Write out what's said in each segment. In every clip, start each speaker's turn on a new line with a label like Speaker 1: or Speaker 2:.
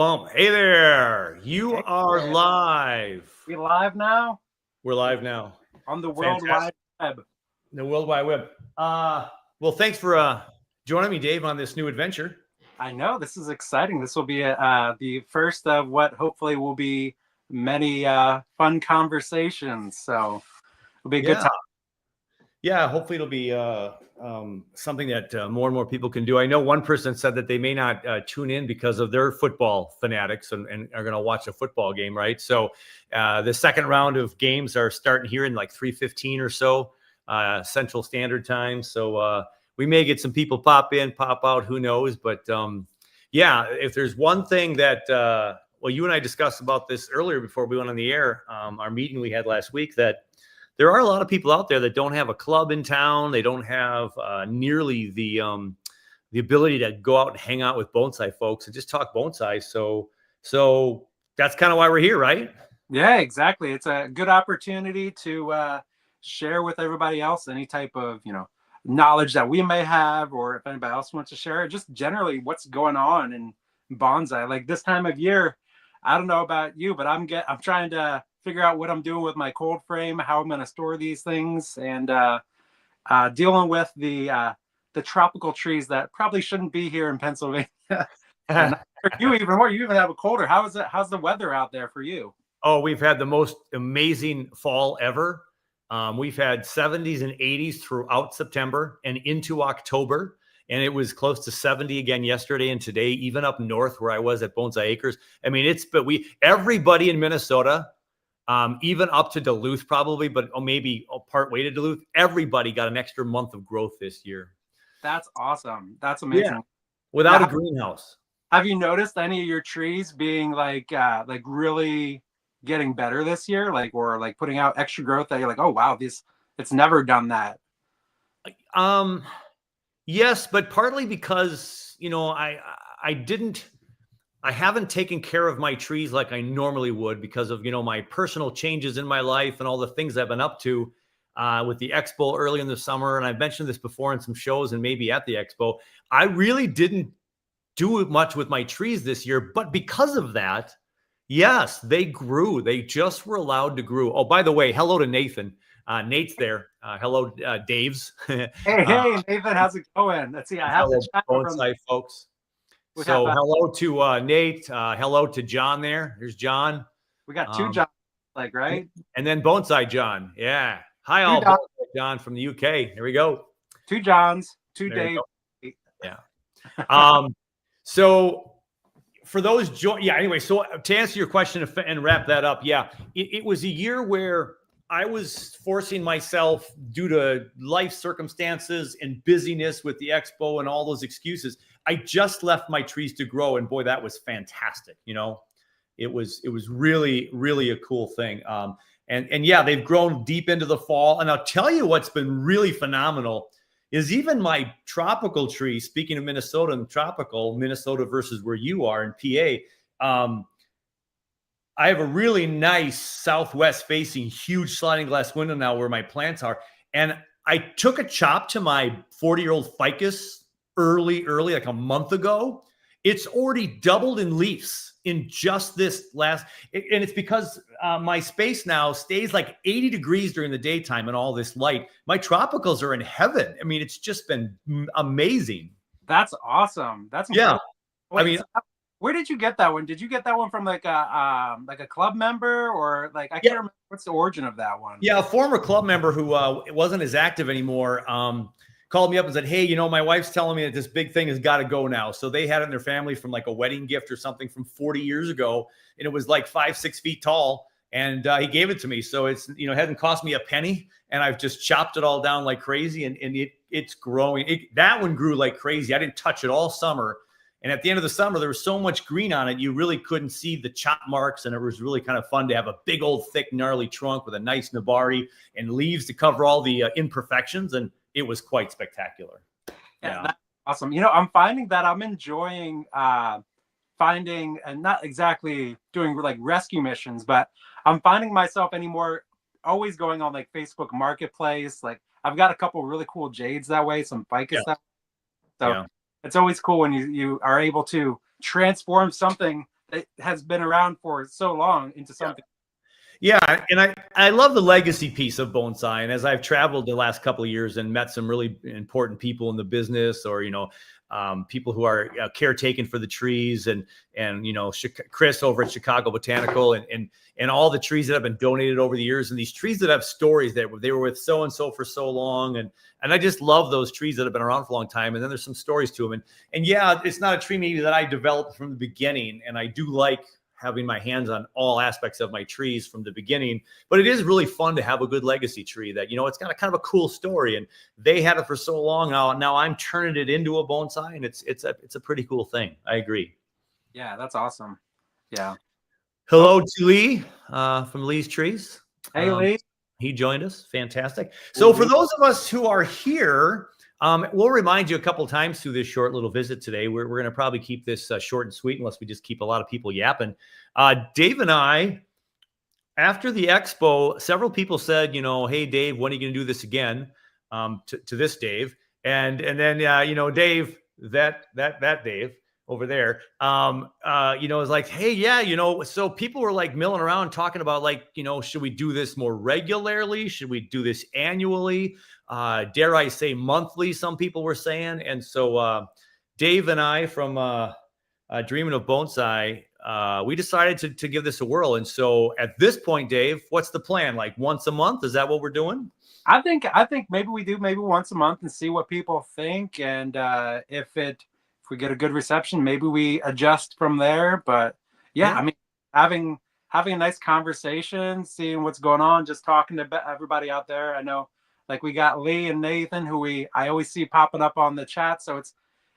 Speaker 1: Hey there. You
Speaker 2: Hey
Speaker 1: are
Speaker 2: there.
Speaker 1: live.
Speaker 2: We live now
Speaker 1: We're live now.
Speaker 2: on the World
Speaker 1: Fantastic.
Speaker 2: Wide Web.
Speaker 1: The World Wide Web. Well, thanks for joining me, Dave, on this new adventure.
Speaker 2: I know this is exciting. This will be the first of what hopefully will be many fun conversations. So it'll be a good
Speaker 1: Yeah.
Speaker 2: time.
Speaker 1: Yeah. Hopefully it'll be something that more and more people can do. I know one person said that they may not tune in because of their football fanatics and are going to watch a football game, right? So the second round of games are starting here in like 3:15 or so Central Standard Time. So we may get some people pop in, pop out, who knows? But yeah, if there's one thing that, well, you and I discussed about this earlier before we went on the air, our meeting we had last week, that there are a lot of people out there that don't have a club in town. They don't have nearly the ability to go out and hang out with bonsai folks and just talk bonsai. So that's kind of why we're here, right?
Speaker 2: Yeah, exactly. It's a good opportunity to share with everybody else any type of knowledge that we may have, or if anybody else wants to share, just generally what's going on in bonsai. Like this time of year, I don't know about you, but I'm trying to figure out what I'm doing with my cold frame, how I'm going to store these things, and dealing with the tropical trees that probably shouldn't be here in Pennsylvania. And for you even more, you even have a colder. How is it? How's the weather out there for you?
Speaker 1: Oh, we've had the most amazing fall ever. We've had 70s and 80s throughout September and into October. And it was close to 70 again yesterday and today, even up north where I was at Bonsai Acres. I mean, everybody in Minnesota, even up to Duluth probably, but maybe part way to Duluth, everybody got an extra month of growth this year.
Speaker 2: That's awesome. That's
Speaker 1: Yeah,
Speaker 2: amazing.
Speaker 1: without a greenhouse.
Speaker 2: Have you noticed any of your trees being like really getting better this year, or like putting out extra growth that you're like, oh wow, it's never done that?
Speaker 1: Yes, but partly because, I haven't taken care of my trees like I normally would because of, my personal changes in my life and all the things I've been up to with the expo early in the summer. And I've mentioned this before in some shows and maybe at the expo. I really didn't do much with my trees this year, but because of that, yes, they grew. They just were allowed to grow. Oh, by the way, hello to Nathan. Nate's there. Hello, Dave's.
Speaker 2: Hey, Nathan, how's it going? Let's see. I have
Speaker 1: Hello,
Speaker 2: the chat from.
Speaker 1: Bonsai folks.
Speaker 2: We have
Speaker 1: So hello to Nate. Hello to John there. There's John.
Speaker 2: we got two Johns, right?
Speaker 1: And then Bonsai John. Yeah. Hi, all. Bonsai John from the UK. Here we go.
Speaker 2: Two Johns, two
Speaker 1: There
Speaker 2: Dave.
Speaker 1: Yeah. So for those, anyway, so to answer your question and wrap that up, it was a year where I was forcing myself due to life circumstances and busyness with the expo and all those excuses. I just left my trees to grow, and boy, that was fantastic. It was really, really a cool thing. And yeah, they've grown deep into the fall. And I'll tell you what's been really phenomenal is even my tropical trees. Speaking of Minnesota and tropical Minnesota versus where you are in PA. I have a really nice southwest facing huge sliding glass window now where my plants are. And I took a chop to my 40-year-old ficus early, like a month ago. It's already doubled in leaves in just this last, and it's because my space now stays like 80 degrees during the daytime and all this light. My tropicals are in heaven. I mean, it's just been amazing.
Speaker 2: That's awesome. That's incredible. Wait, where did you get that one? Did you get that one from like a club member, or I can't remember what's the origin of that one?
Speaker 1: Yeah, a former club member who wasn't as active anymore called me up and said, hey, my wife's telling me that this big thing has got to go now. So they had it in their family from like a wedding gift or something from 40 years ago. And it was like 5-6 feet tall. And he gave it to me. So it's, it hasn't cost me a penny. And I've just chopped it all down like crazy. And it's growing. That one grew like crazy. I didn't touch it all summer. And at the end of the summer, there was so much green on it, you really couldn't see the chop marks. And it was really kind of fun to have a big old thick gnarly trunk with a nice nabari and leaves to cover all the imperfections. And it was quite spectacular.
Speaker 2: Yeah, that's awesome. I'm finding that I'm enjoying finding, and not exactly doing like rescue missions, but I'm finding myself anymore always going on like Facebook Marketplace. Like I've got a couple really cool jades that way, some ficus stuff. So it's always cool when you are able to transform something it has been around for so long into something.
Speaker 1: Yeah, and I love the legacy piece of bonsai. And as I've traveled the last couple of years and met some really important people in the business, or people who are caretaking for the trees, and Chris over at Chicago Botanical, and all the trees that have been donated over the years, and these trees that have stories that they were with so and so for so long, and I just love those trees that have been around for a long time. And then there's some stories to them, and yeah, it's not a tree maybe that I developed from the beginning, and I do like having my hands on all aspects of my trees from the beginning. But it is really fun to have a good legacy tree that, it's got a kind of a cool story, and they had it for so long. Now I'm turning it into a bonsai, and it's a pretty cool thing. I agree.
Speaker 2: Yeah, that's awesome. Yeah.
Speaker 1: Hello to Lee from Lee's Trees.
Speaker 2: Hey, Lee.
Speaker 1: He joined us. Fantastic. So for those of us who are here, we'll remind you a couple of times through this short little visit today. We're going to probably keep this short and sweet, unless we just keep a lot of people yapping. Dave and I, after the expo, several people said, hey, Dave, when are you going to do this again? To this Dave. And then, Dave, that Dave over there, is like, hey, yeah, so people were like milling around talking about should we do this more regularly? Should we do this annually? Dare I say monthly, some people were saying. And so Dave and I from Dreaming of Bonsai, we decided to give this a whirl. And so at this point, Dave, what's the plan? Like once a month? Is that what we're doing?
Speaker 2: I think maybe we do maybe once a month and see what people think. And if we get a good reception, maybe we adjust from there. But yeah. I mean, having a nice conversation, seeing what's going on, just talking to everybody out there. I know, like, we got Lee and Nathan, who I always see popping up on the chat. So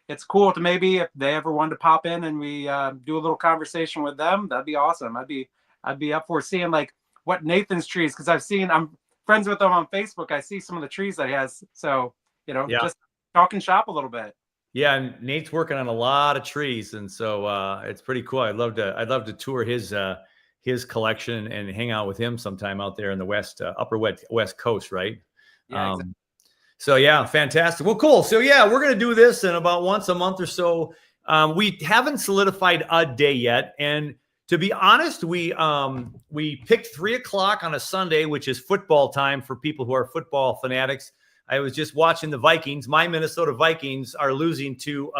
Speaker 2: it's cool to maybe, if they ever wanted to pop in and we do a little conversation with them, that'd be awesome. I'd be up for seeing like what Nathan's trees, because I'm friends with him on Facebook. I see some of the trees that he has. So, just talking shop a little bit.
Speaker 1: Yeah, and Nate's working on a lot of trees, and so it's pretty cool. I'd love to tour his collection and hang out with him sometime out there in the upper west coast, right?
Speaker 2: Yeah, exactly.
Speaker 1: So yeah, fantastic. Well, cool. So yeah, we're gonna do this in about once a month or so. We haven't solidified a day yet, and to be honest, we picked 3:00 on a Sunday, which is football time for people who are football fanatics. I was just watching the Vikings. My Minnesota Vikings are losing to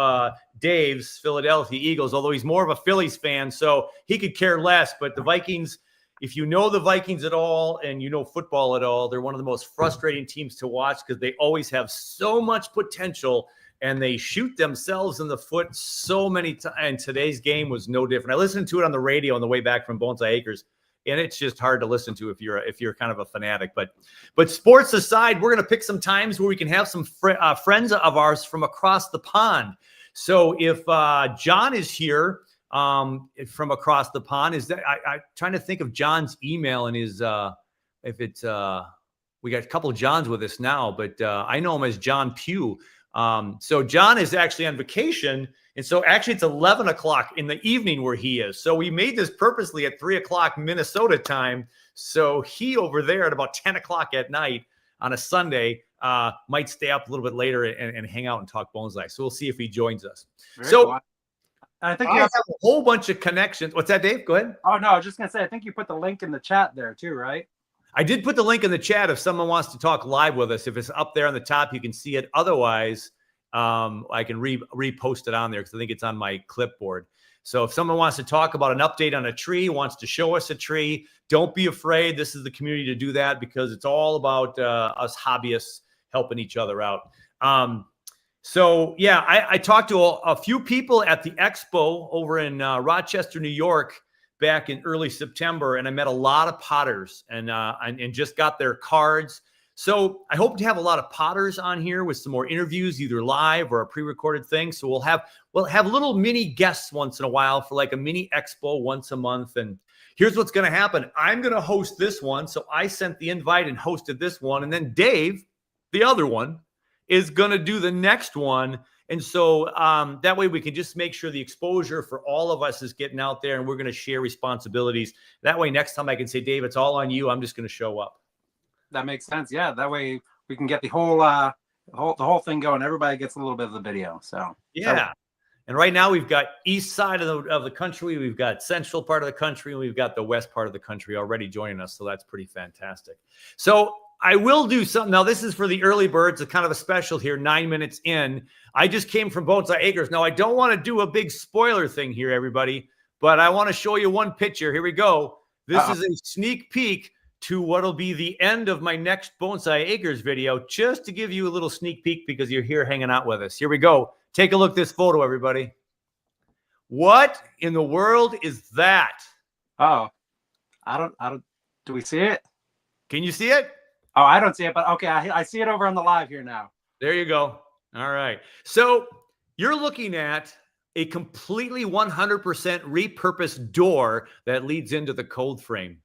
Speaker 1: Dave's Philadelphia Eagles, although he's more of a Phillies fan, so he could care less. But the Vikings, if you know the Vikings at all and you know football at all, they're one of the most frustrating teams to watch because they always have so much potential and they shoot themselves in the foot so many times. And today's game was no different. I listened to it on the radio on the way back from Bonsai Acres, and it's just hard to listen to if you're kind of a fanatic. But sports aside, we're going to pick some times where we can have some friends of ours from across the pond. So if John is here from across the pond, is that I'm trying to think of John's email and his if it's we got a couple of Johns with us now, but I know him as John Pugh. So John is actually on vacation. And so actually it's 11:00 in the evening where he is. So we made this purposely at 3:00 Minnesota time. So he over there at about 10:00 at night on a Sunday might stay up a little bit later and hang out and talk bonsai. So we'll see if he joins us.
Speaker 2: Very cool. I think you have
Speaker 1: a whole bunch of connections. What's that, Dave? Go ahead.
Speaker 2: Oh, no, I was just going to say, I think you put the link in the chat there too, right?
Speaker 1: I did put the link in the chat if someone wants to talk live with us. If it's up there on the top, you can see it. Otherwise, I can repost it on there because I think it's on my clipboard. So if someone wants to talk about an update on a tree, wants to show us a tree, don't be afraid. This is the community to do that because it's all about us hobbyists helping each other out. So yeah, I talked to a few people at the expo over in Rochester, New York, back in early September, and I met a lot of potters and just got their cards. So I hope to have a lot of potters on here with some more interviews, either live or a pre-recorded thing. So we'll have little mini guests once in a while for like a mini expo once a month. And here's what's going to happen. I'm going to host this one. So I sent the invite and hosted this one. And then Dave, the other one, is going to do the next one. And so that way we can just make sure the exposure for all of us is getting out there, and we're going to share responsibilities. That way next time I can say, Dave, it's all on you. I'm just going to show up.
Speaker 2: That makes sense. Yeah, that way we can get the whole thing going. Everybody gets a little bit of the video. So
Speaker 1: yeah. And right now we've got east side of the country, we've got central part of the country, and we've got the west part of the country already joining us. So that's pretty fantastic. So I will do something. Now, this is for the early birds, a kind of a special here, 9 minutes in. I just came from Bonsai Acres. Now, I don't want to do a big spoiler thing here, everybody, but I want to show you one picture. Here we go. This is a sneak peek to what'll be the end of my next Bonsai Acres video, just to give you a little sneak peek because you're here hanging out with us. Here we go. Take a look at this photo, everybody. What in the world is that?
Speaker 2: Oh, I don't, do we see it?
Speaker 1: Can you see it?
Speaker 2: Oh, I don't see it, but okay. I see it over on the live here now.
Speaker 1: There you go. All right. So you're looking at a completely 100% repurposed door that leads into the cold frame.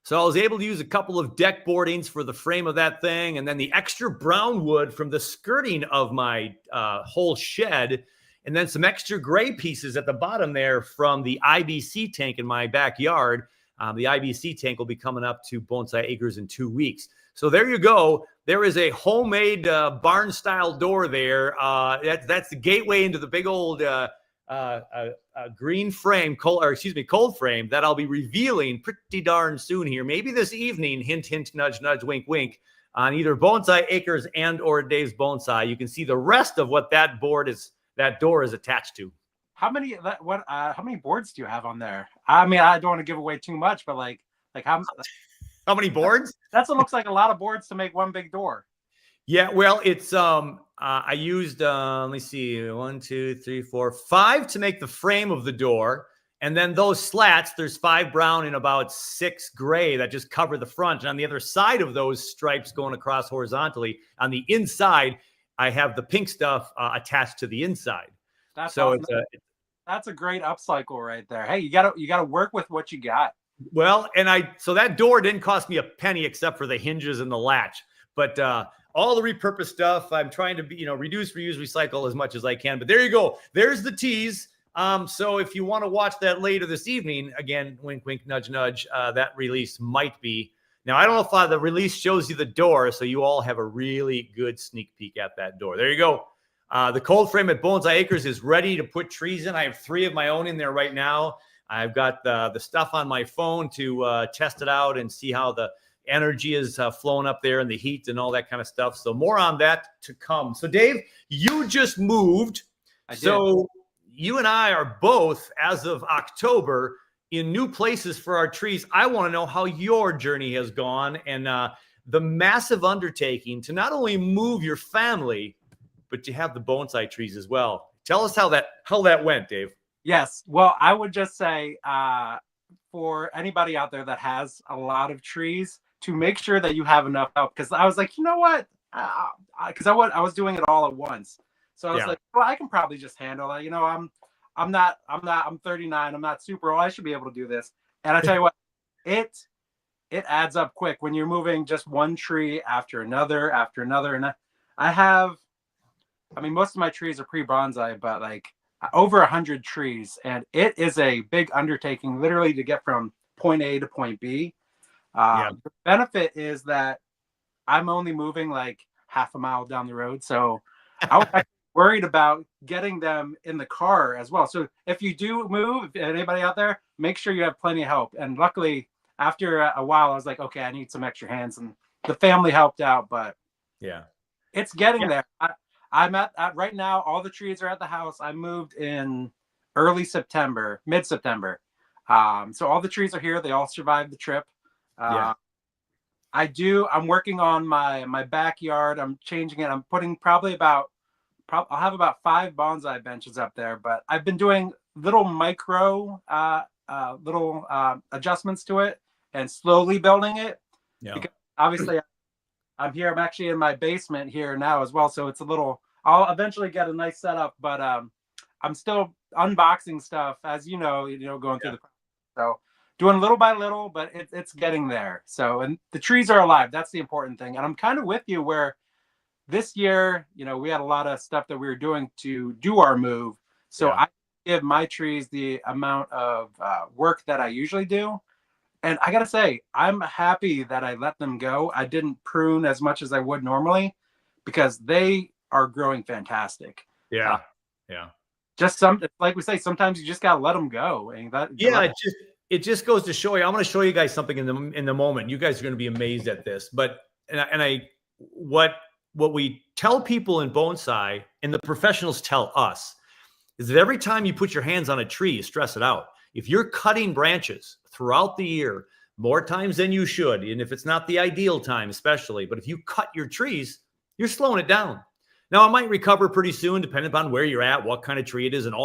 Speaker 1: So I was able to use a couple of deck boardings for the frame of that thing, and then the extra brown wood from the skirting of my whole shed, and then some extra gray pieces at the bottom there from the IBC tank in my backyard. The IBC tank will be coming up to Bonsai Acres in 2 weeks. So there you go. There is a homemade barn-style door there. That's the gateway into the big old green frame, cold frame that I'll be revealing pretty darn soon here. Maybe this evening, hint, hint, nudge, nudge, wink, wink, on either Bonsai Acres and or Dave's Bonsai. You can see the rest of what that door is attached to.
Speaker 2: How many boards do you have on there? I mean, I don't want to give away too much, but like
Speaker 1: how many boards?
Speaker 2: That's what looks like a lot of boards to make one big door.
Speaker 1: Yeah, well, it's I used let me see, 1, 2, 3, 4, 5 to make the frame of the door, and then those slats. There's 5 brown and about 6 gray that just cover the front. And on the other side of those stripes going across horizontally, on the inside, I have the pink stuff attached to the inside.
Speaker 2: That's
Speaker 1: so
Speaker 2: awesome. That's a great upcycle right there. Hey, you gotta work with what you got.
Speaker 1: Well, and so that door didn't cost me a penny except for the hinges and the latch, but all the repurposed stuff, I'm trying to reduce, reuse, recycle as much as I can. But there you go. There's the tease. So if you want to watch that later this evening, again, wink, wink, nudge, nudge, that release might be. Now, I don't know if the release shows you the door, so you all have a really good sneak peek at that door. There you go. The cold frame at Bonsai Acres is ready to put trees in. I have 3 of my own in there right now. I've got the stuff on my phone to test it out and see how the energy is flowing up there and the heat and all that kind of stuff. So more on that to come. So Dave, you just moved. So you and I are both, as of October, in new places for our trees. I want to know how your journey has gone and the massive undertaking to not only move your family, but to have the bonsai trees as well. Tell us how that went, Dave.
Speaker 2: Yes. Well, I would just say for anybody out there that has a lot of trees, to make sure that you have enough help. Because I was like, you know what? Because I was doing it all at once. So I was like, well, I can probably just handle it. I'm 39. I'm not super old. I should be able to do this. And I tell you what, it adds up quick when you're moving just one tree after another. And I mean, most of my trees are pre-bonsai, but like over 100 trees. And it is a big undertaking, literally, to get from point A to point B. The benefit is that I'm only moving like half a mile down the road. So I was actually worried about getting them in the car as well. So if you do move, anybody out there, make sure you have plenty of help. And luckily, after a while, I was like, okay, I need some extra hands. And the family helped out, but it's getting there. I'm at right now, all the trees are at the house. I moved in mid-September. So all the trees are here. They all survived the trip. I'm working on my backyard. I'm changing it. I'm putting I'll have about 5 bonsai benches up there, but I've been doing little micro adjustments to it and slowly building it. Because obviously I'm here. I'm actually in my basement here now as well. So I'll eventually get a nice setup, but I'm still unboxing stuff, as going through the process. So doing little by little, but it's getting there. So, and the trees are alive. That's the important thing. And I'm kind of with you where this year, we had a lot of stuff that we were doing to do our move. So I give my trees the amount of work that I usually do. And I got to say, I'm happy that I let them go. I didn't prune as much as I would normally because they are growing fantastic. just like we say, sometimes you just gotta let them go. And
Speaker 1: Yeah, it just goes to show you. I'm going to show you guys something in the moment. You guys are going to be amazed at this. But what we tell people in bonsai, and the professionals tell us, is that every time you put your hands on a tree, you stress it out. If you're cutting branches throughout the year, more times than you should, and if it's not the ideal time, especially, but if you cut your trees, you're slowing it down. Now, it might recover pretty soon, depending upon where you're at, what kind of tree it is, and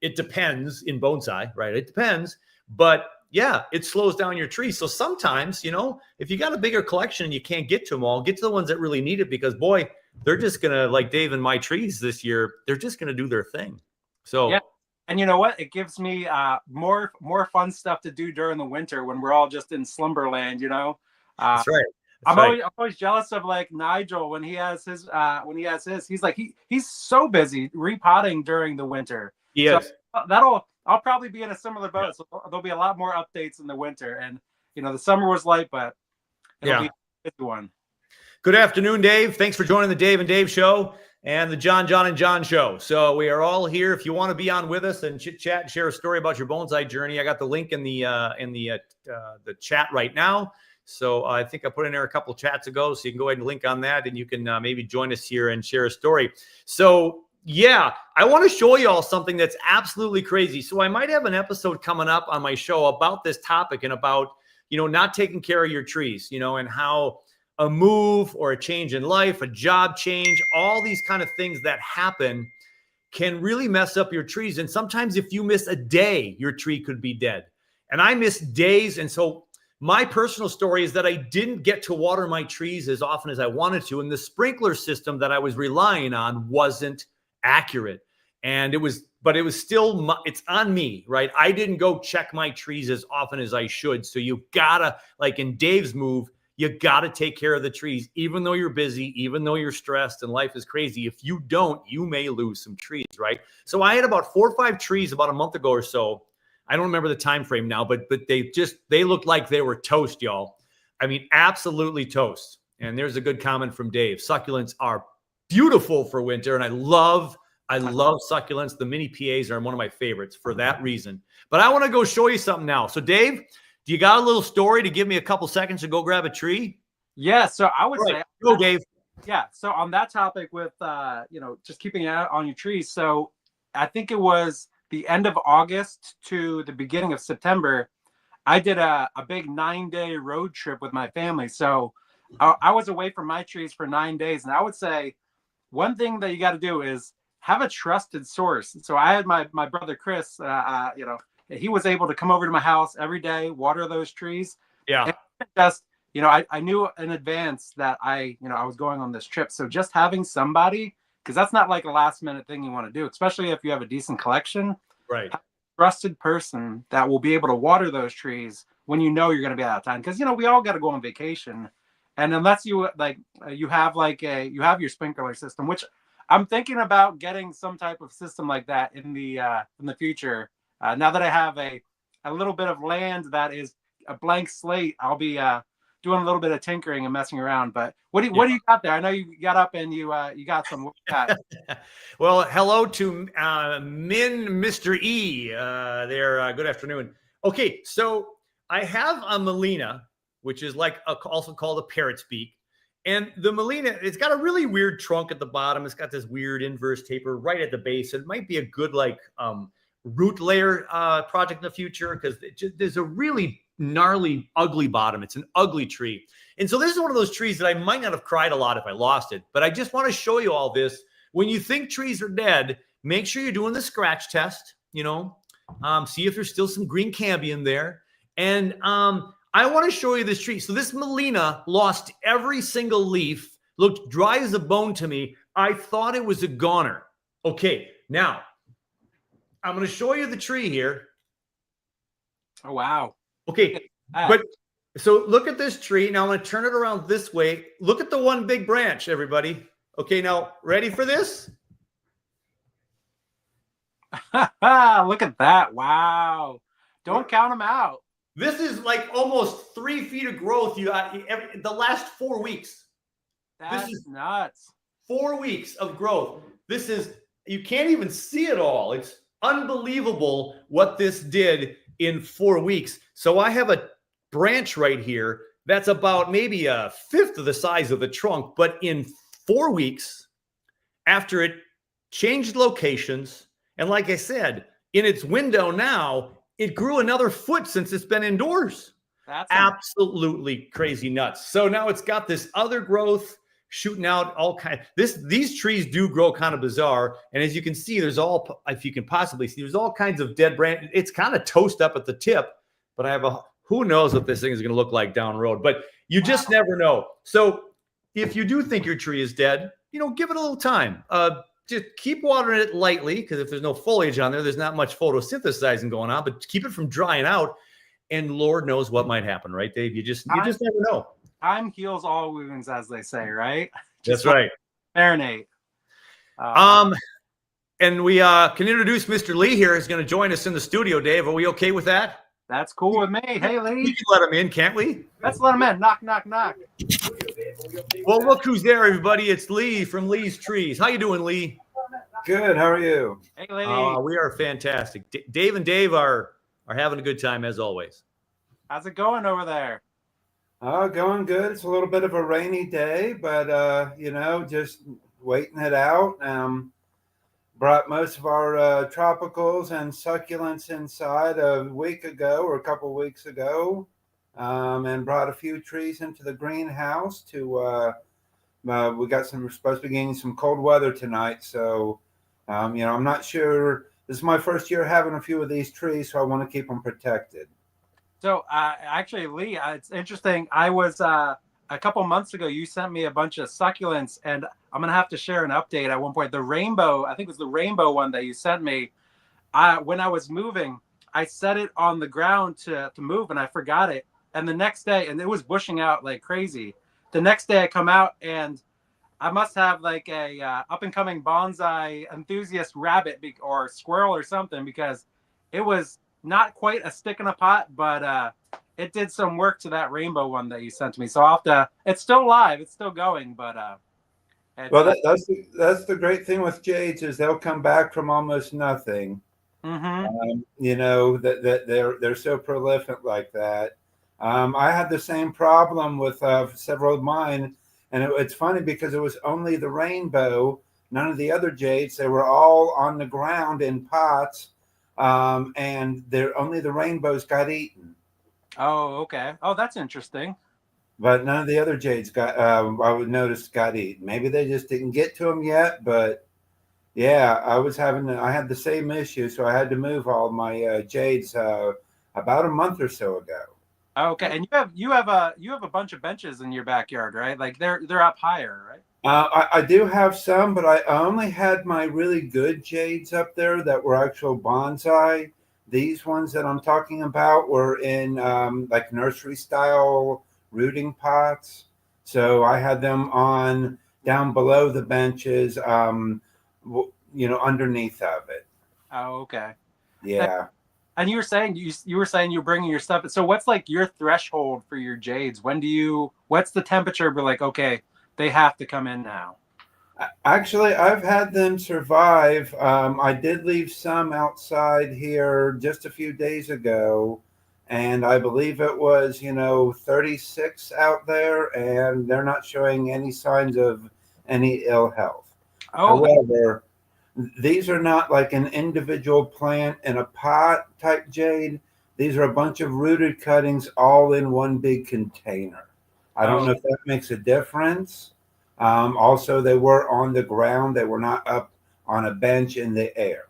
Speaker 1: it depends in bonsai, right? It depends. But yeah, it slows down your tree. So sometimes, if you got a bigger collection and you can't get to them all, get to the ones that really need it, because boy, they're just going to, like Dave and my trees this year, they're just going to do their thing. So
Speaker 2: yeah. And you know what? It gives me more fun stuff to do during the winter when we're all just in slumberland,
Speaker 1: That's right.
Speaker 2: I'm always jealous of like Nigel when he has his he's like he's so busy repotting during the winter.
Speaker 1: Yes.
Speaker 2: So I'll probably be in a similar boat. Yeah. So there'll be a lot more updates in the winter, and the summer was light, but it'll be a good one.
Speaker 1: Good afternoon, Dave. Thanks for joining the Dave and Dave show and the John and John show. So we are all here. If you want to be on with us and chit chat and share a story about your bonsai journey, I got the link in the chat right now. So I think I put in there a couple of chats ago, so you can go ahead and link on that, and you can maybe join us here and share a story. So yeah, I want to show you all something that's absolutely crazy. So I might have an episode coming up on my show about this topic and about, not taking care of your trees, and how a move or a change in life, a job change, all these kind of things that happen can really mess up your trees. And sometimes if you miss a day, your tree could be dead. And I missed days. And so my personal story is that I didn't get to water my trees as often as I wanted to. And the sprinkler system that I was relying on wasn't accurate. And it was still, it's on me, right? I didn't go check my trees as often as I should. So you gotta, like in Dave's move, you got to take care of the trees, even though you're busy, even though you're stressed and life is crazy. If you don't, you may lose some trees, right? So I had about 4 or 5 trees about a month ago or so. I don't remember the time frame now, but they looked like they were toast, y'all. I mean, absolutely toast. And there's a good comment from Dave. Succulents are beautiful for winter, and I love succulents. The mini PAs are one of my favorites for that reason. But I want to go show you something now. So Dave, do you got a little story to give me a couple seconds to go grab a tree?
Speaker 2: Yeah, so I would say
Speaker 1: go, Dave.
Speaker 2: Yeah, so on that topic with just keeping an eye on your trees. So I think it was the end of August to the beginning of September. I did a big 9-day road trip with my family. So I was away from my trees for 9 days, and I would say one thing that you got to do is have a trusted source. So I had my brother Chris, he was able to come over to my house every day, water those trees.
Speaker 1: Yeah.
Speaker 2: And just, I knew in advance that I was going on this trip. So just having somebody, because that's not like a last minute thing you want to do, especially if you have a decent collection.
Speaker 1: Right.
Speaker 2: Have a trusted person that will be able to water those trees when you're going to be out of time. Because, we all got to go on vacation. And unless you have your sprinkler system, which I'm thinking about getting some type of system like that in the future. Now that I have a little bit of land that is a blank slate, I'll be doing a little bit of tinkering and messing around. But what do you got there? I know you got up and you got some. What you got?
Speaker 1: Well, hello to Mr. E there. Good afternoon. Okay, so I have a Melina, which is also called a parrot's beak. And the Melina, it's got a really weird trunk at the bottom. It's got this weird inverse taper right at the base. It might be a good root layer project in the future, because there's a really gnarly, ugly bottom. It's an ugly tree. And so this is one of those trees that I might not have cried a lot if I lost it. But I just want to show you all this. When you think trees are dead, make sure you're doing the scratch test, see if there's still some green cambium there. And I want to show you this tree. So this Melina lost every single leaf, looked dry as a bone to me. I thought it was a goner. Okay, now I'm going to show you the tree here.
Speaker 2: Oh, wow.
Speaker 1: Okay, but so look at this tree. Now I'm going to turn it around this way. Look at the one big branch, everybody. Okay, now ready for this?
Speaker 2: Look at that. Wow. Don't count them out.
Speaker 1: This is like almost 3 feet of growth. The last 4 weeks.
Speaker 2: This is nuts.
Speaker 1: 4 weeks of growth. This is you can't even see it all. It's unbelievable what this did in 4 weeks. So I have a branch right here that's about maybe a fifth of the size of the trunk, but in 4 weeks after it changed locations, and like I said, in its window now, it grew another foot since it's been indoors.
Speaker 2: That's
Speaker 1: Absolutely crazy nuts. So now it's got this other growth shooting out all kind. These trees do grow kind of bizarre, and as you can see, there's all, if you can possibly see, there's all kinds of dead branches. It's kind of toast up at the tip, but I have a, who knows what this thing is going to look like down the road, but you just never know. So if you do think your tree is dead, give it a little time. Just keep watering it lightly, because if there's no foliage on there, there's not much photosynthesizing going on, but keep it from drying out, and Lord knows what might happen, right, Dave? You just never know.
Speaker 2: Time heals all wounds, as they say, right?
Speaker 1: That's right.
Speaker 2: Marinate.
Speaker 1: And we can introduce Mr. Lee here. He's going to join us in the studio, Dave. Are we okay with that?
Speaker 2: That's cool with me. Hey, Lee.
Speaker 1: We can let him in, can't we?
Speaker 2: Let's let him in. Knock, knock, knock.
Speaker 1: Well, look who's there, everybody. It's Lee from Lee's Trees. How you doing, Lee?
Speaker 3: Good. How are you?
Speaker 2: Hey, Lee.
Speaker 1: We are fantastic. Dave and Dave are having a good time, as always.
Speaker 2: How's it going over there?
Speaker 3: Going good. It's a little bit of a rainy day, but just waiting it out. Brought most of our tropicals and succulents inside a week ago or a couple of weeks ago, and brought a few trees into the greenhouse to. We're supposed to be getting some cold weather tonight, so I'm not sure. This is my first year having a few of these trees, so I want to keep them protected.
Speaker 2: So actually, Lee, it's interesting. I was a couple months ago, you sent me a bunch of succulents, and I'm going to have to share an update at one point. The rainbow, I think it was the rainbow one that you sent me. When I was moving, I set it on the ground to move, and I forgot it. And the next day, and it was bushing out like crazy. The next day I come out, and I must have like a up-and-coming bonsai enthusiast rabbit or squirrel or something, because it was not quite a stick in a pot, but it did some work to that rainbow one that you sent to me. So I'll have to, it's still live, it's still going, but
Speaker 3: that's the great thing with jades, is they'll come back from almost nothing. That they're so prolific like that. I had the same problem with several of mine, and it's funny because it was only the rainbow, none of the other jades. They were all on the ground in pots. And only the rainbows got eaten.
Speaker 2: Oh, okay. Oh, that's interesting.
Speaker 3: But none of the other jades I would notice got eaten. Maybe they just didn't get to them yet. But yeah, I had the same issue, so I had to move all my jades about a month or so ago.
Speaker 2: Okay, and you have a bunch of benches in your backyard, right? Like they're up higher, right?
Speaker 3: I do have some, but I only had my really good jades up there that were actual bonsai. These ones that I'm talking about were in like nursery style rooting pots. So I had them on down below the benches, underneath of it.
Speaker 2: Oh, okay.
Speaker 3: Yeah.
Speaker 2: And you were saying you're bringing your stuff. So what's like your threshold for your jades? What's the temperature? Be like, okay, they have to come in now.
Speaker 3: Actually, I've had them survive. I did leave some outside here just a few days ago, and I believe it was 36 out there, and they're not showing any signs of any ill health. However, these are not like an individual plant in a pot type jade. These are a bunch of rooted cuttings all in one big container. I don't know if that makes a difference. Also, they were on the ground. They were not up on a bench in the air.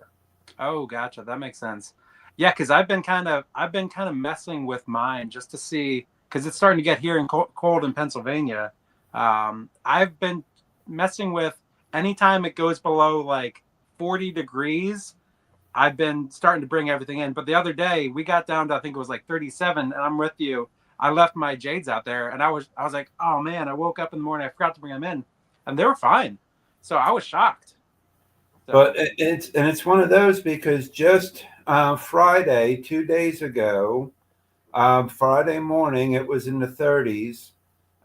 Speaker 2: Oh, gotcha. That makes sense. Yeah, because I've been kind of messing with mine just to see, because it's starting to get here in cold in Pennsylvania. I've been messing with anytime it goes below like 40 degrees. I've been starting to bring everything in. But the other day we got down to, I think it was like 37, and I'm with you. I left my jades out there, and I was like, oh man, I woke up in the morning, I forgot to bring them in, and they were fine. So I was shocked. So.
Speaker 3: But it's one of those, because just Friday, 2 days ago, Friday morning, it was in the 30s,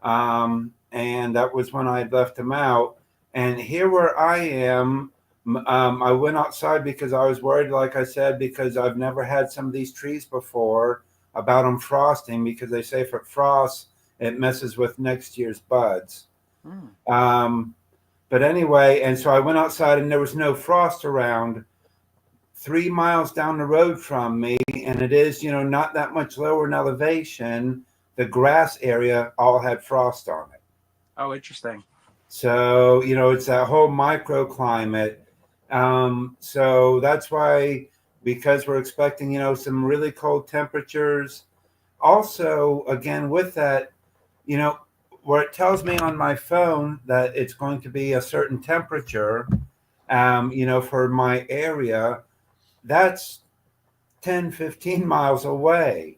Speaker 3: and that was when I left them out. And here where I am, I went outside because I was worried, like I said, because I've never had some of these trees before about them frosting, because they say if it frosts, it messes with next year's buds. Um, but anyway, and so I went outside and there was no frost around 3 miles down the road from me. And it is, not that much lower in elevation. The grass area all had frost on it.
Speaker 2: Oh, interesting.
Speaker 3: So, it's that whole microclimate. So that's why, because we're expecting, some really cold temperatures. Also, again, with that, where it tells me on my phone that it's going to be a certain temperature, for my area, that's 10, 15 miles away.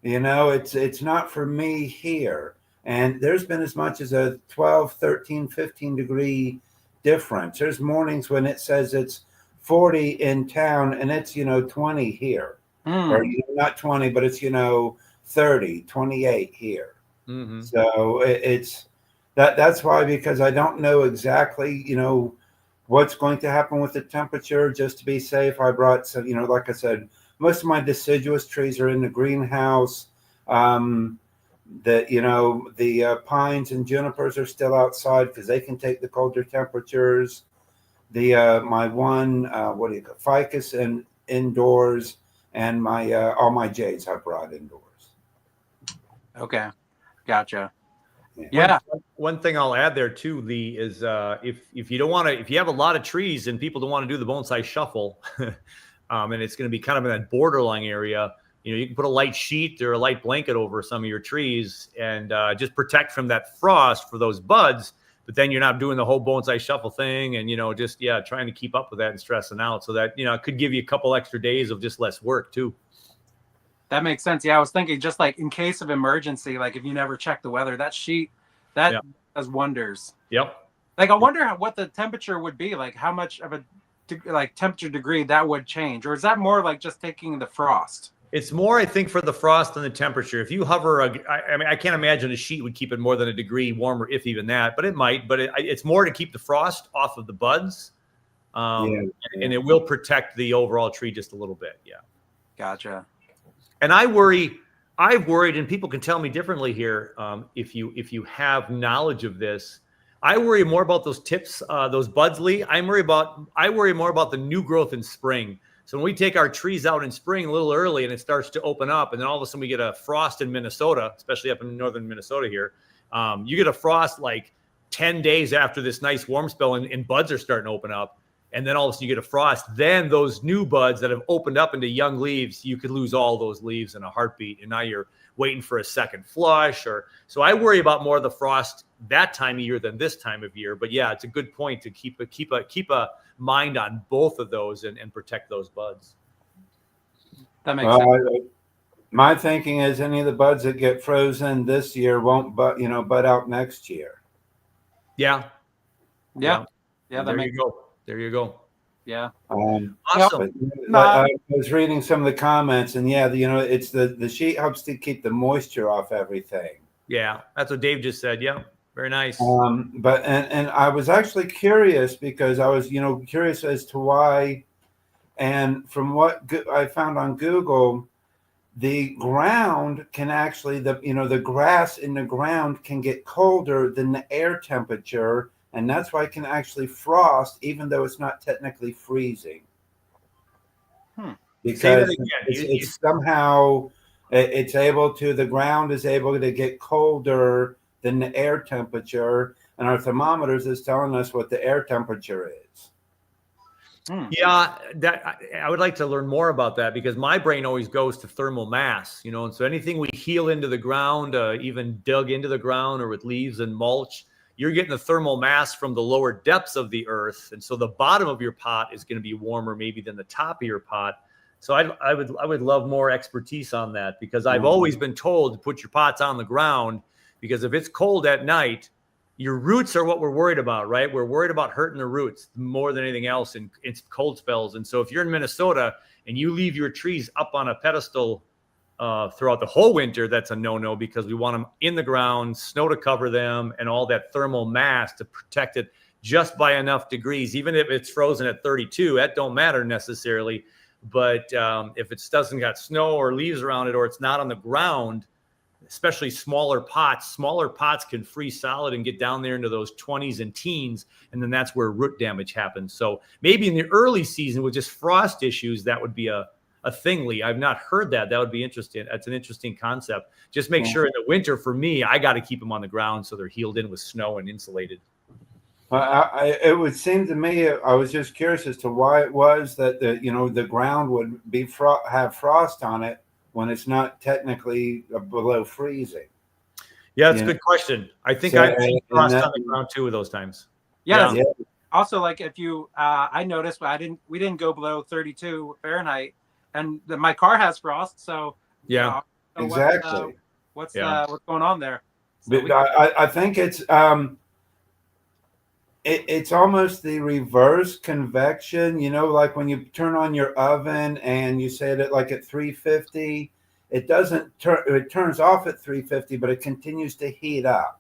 Speaker 3: It's not for me here. And there's been as much as a 12, 13, 15 degree difference. There's mornings when it says it's 40 in town and it's, 20 here. Or not 20, but it's, 30, 28 here.
Speaker 1: Mm-hmm.
Speaker 3: So it's that's why, because I don't know exactly, what's going to happen with the temperature. Just to be safe, I brought some, like I said, most of my deciduous trees are in the greenhouse. The pines and junipers are still outside because they can take the colder temperatures. My one ficus and indoors, and my all my jades I brought indoors.
Speaker 2: Okay, gotcha.
Speaker 3: Yeah.
Speaker 2: Yeah.
Speaker 1: One thing I'll add there too, Lee, is if you don't want to, if you have a lot of trees and people don't want to do the bonsai shuffle, and it's going to be kind of in that borderline area, you can put a light sheet or a light blanket over some of your trees and just protect from that frost for those buds. But then you're not doing the whole bonsai shuffle thing, and trying to keep up with that and stressing out. So that it could give you a couple extra days of just less work too.
Speaker 2: That makes sense. Yeah, I was thinking just like in case of emergency, like if you never check the weather, that sheet that does wonders.
Speaker 1: Yep.
Speaker 2: Like I wonder what the temperature would be, like how much of a temperature degree that would change, or is that more like just taking the frost?
Speaker 1: It's more, I think, for the frost and the temperature. If you hover, I can't imagine a sheet would keep it more than a degree warmer, if even that. But it might. But it's more to keep the frost off of the buds, and it will protect the overall tree just a little bit. Yeah.
Speaker 2: Gotcha.
Speaker 1: And I've worried, and people can tell me differently here. If you have knowledge of this, I worry more about those tips, those buds, Lee. I worry more about the new growth in spring. So when we take our trees out in spring a little early and it starts to open up, and then all of a sudden we get a frost in Minnesota, especially up in northern Minnesota here, you get a frost like 10 days after this nice warm spell, and buds are starting to open up. And then all of a sudden you get a frost. Then those new buds that have opened up into young leaves, you could lose all those leaves in a heartbeat. And now you're waiting for a second flush. So I worry about more of the frost that time of year than this time of year. But yeah, it's a good point to keep a mind on both of those and protect those buds.
Speaker 2: That makes sense.
Speaker 3: My thinking is any of the buds that get frozen this year won't bud out next year.
Speaker 1: Yeah.
Speaker 2: That makes sense.
Speaker 1: There you go.
Speaker 2: Yeah.
Speaker 1: Awesome.
Speaker 3: I was reading some of the comments, and it's the sheet helps to keep the moisture off everything.
Speaker 1: Yeah, that's what Dave just said. Yeah, very nice.
Speaker 3: But I was actually curious because I was curious as to why, and from what I found on Google, the ground can actually the grass in the ground can get colder than the air temperature. And that's why it can actually frost, even though it's not technically freezing. Because it's somehow the ground is able to get colder than the air temperature, and our thermometers is telling us what the air temperature is.
Speaker 1: Yeah, I would like to learn more about that, because my brain always goes to thermal mass, and so anything we heal into the ground, even dug into the ground or with leaves and mulch, you're getting the thermal mass from the lower depths of the earth. And so the bottom of your pot is going to be warmer maybe than the top of your pot. So I would love more expertise on that, because I've always been told to put your pots on the ground, because if it's cold at night, your roots are what we're worried about, right? We're worried about hurting the roots more than anything else in cold spells. And so if you're in Minnesota and you leave your trees up on a pedestal throughout the whole winter, that's a no-no, because we want them in the ground, snow to cover them, and all that thermal mass to protect it. just by enough degrees, even if it's frozen at 32, that don't matter necessarily. But if it doesn't got snow or leaves around it, or it's not on the ground, especially smaller pots can freeze solid and get down there into those 20s and teens. And then that's where root damage happens. So maybe in the early season with just frost issues, that would be a thing, Lee. I've not heard that. That would be interesting. That's an interesting concept. Just make sure in the winter, for me, I got to keep them on the ground so they're healed in with snow and insulated.
Speaker 3: Well, it would seem to me, I was just curious as to why it was that the ground would be have frost on it when it's not technically below freezing.
Speaker 1: Yeah, that's a good question. I think I've seen frost on the ground too of those times.
Speaker 2: Yeah. Also, like if you, I noticed we didn't go below 32 Fahrenheit, and my car has frost. So
Speaker 1: yeah,
Speaker 3: exactly.
Speaker 2: What's going on there? So
Speaker 3: but I think it's almost the reverse convection, like when you turn on your oven and you set it like at 350, it turns off at 350, but it continues to heat up.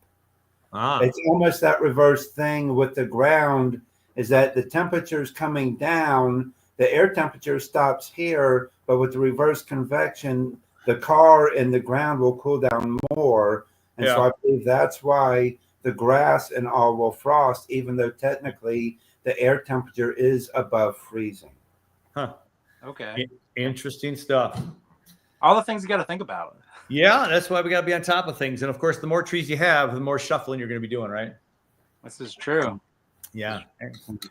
Speaker 3: It's almost that reverse thing with the ground, is that the temperature is coming down, the air temperature stops here, but with the reverse convection, the car and the ground will cool down more. And so I believe that's why the grass and all will frost, even though technically the air temperature is above freezing.
Speaker 1: Huh.
Speaker 2: Okay.
Speaker 1: Interesting stuff.
Speaker 2: All the things you got to think about.
Speaker 1: Yeah, that's why we got to be on top of things. And of course, the more trees you have, the more shuffling you're going to be doing, right?
Speaker 2: This is true.
Speaker 1: Yeah.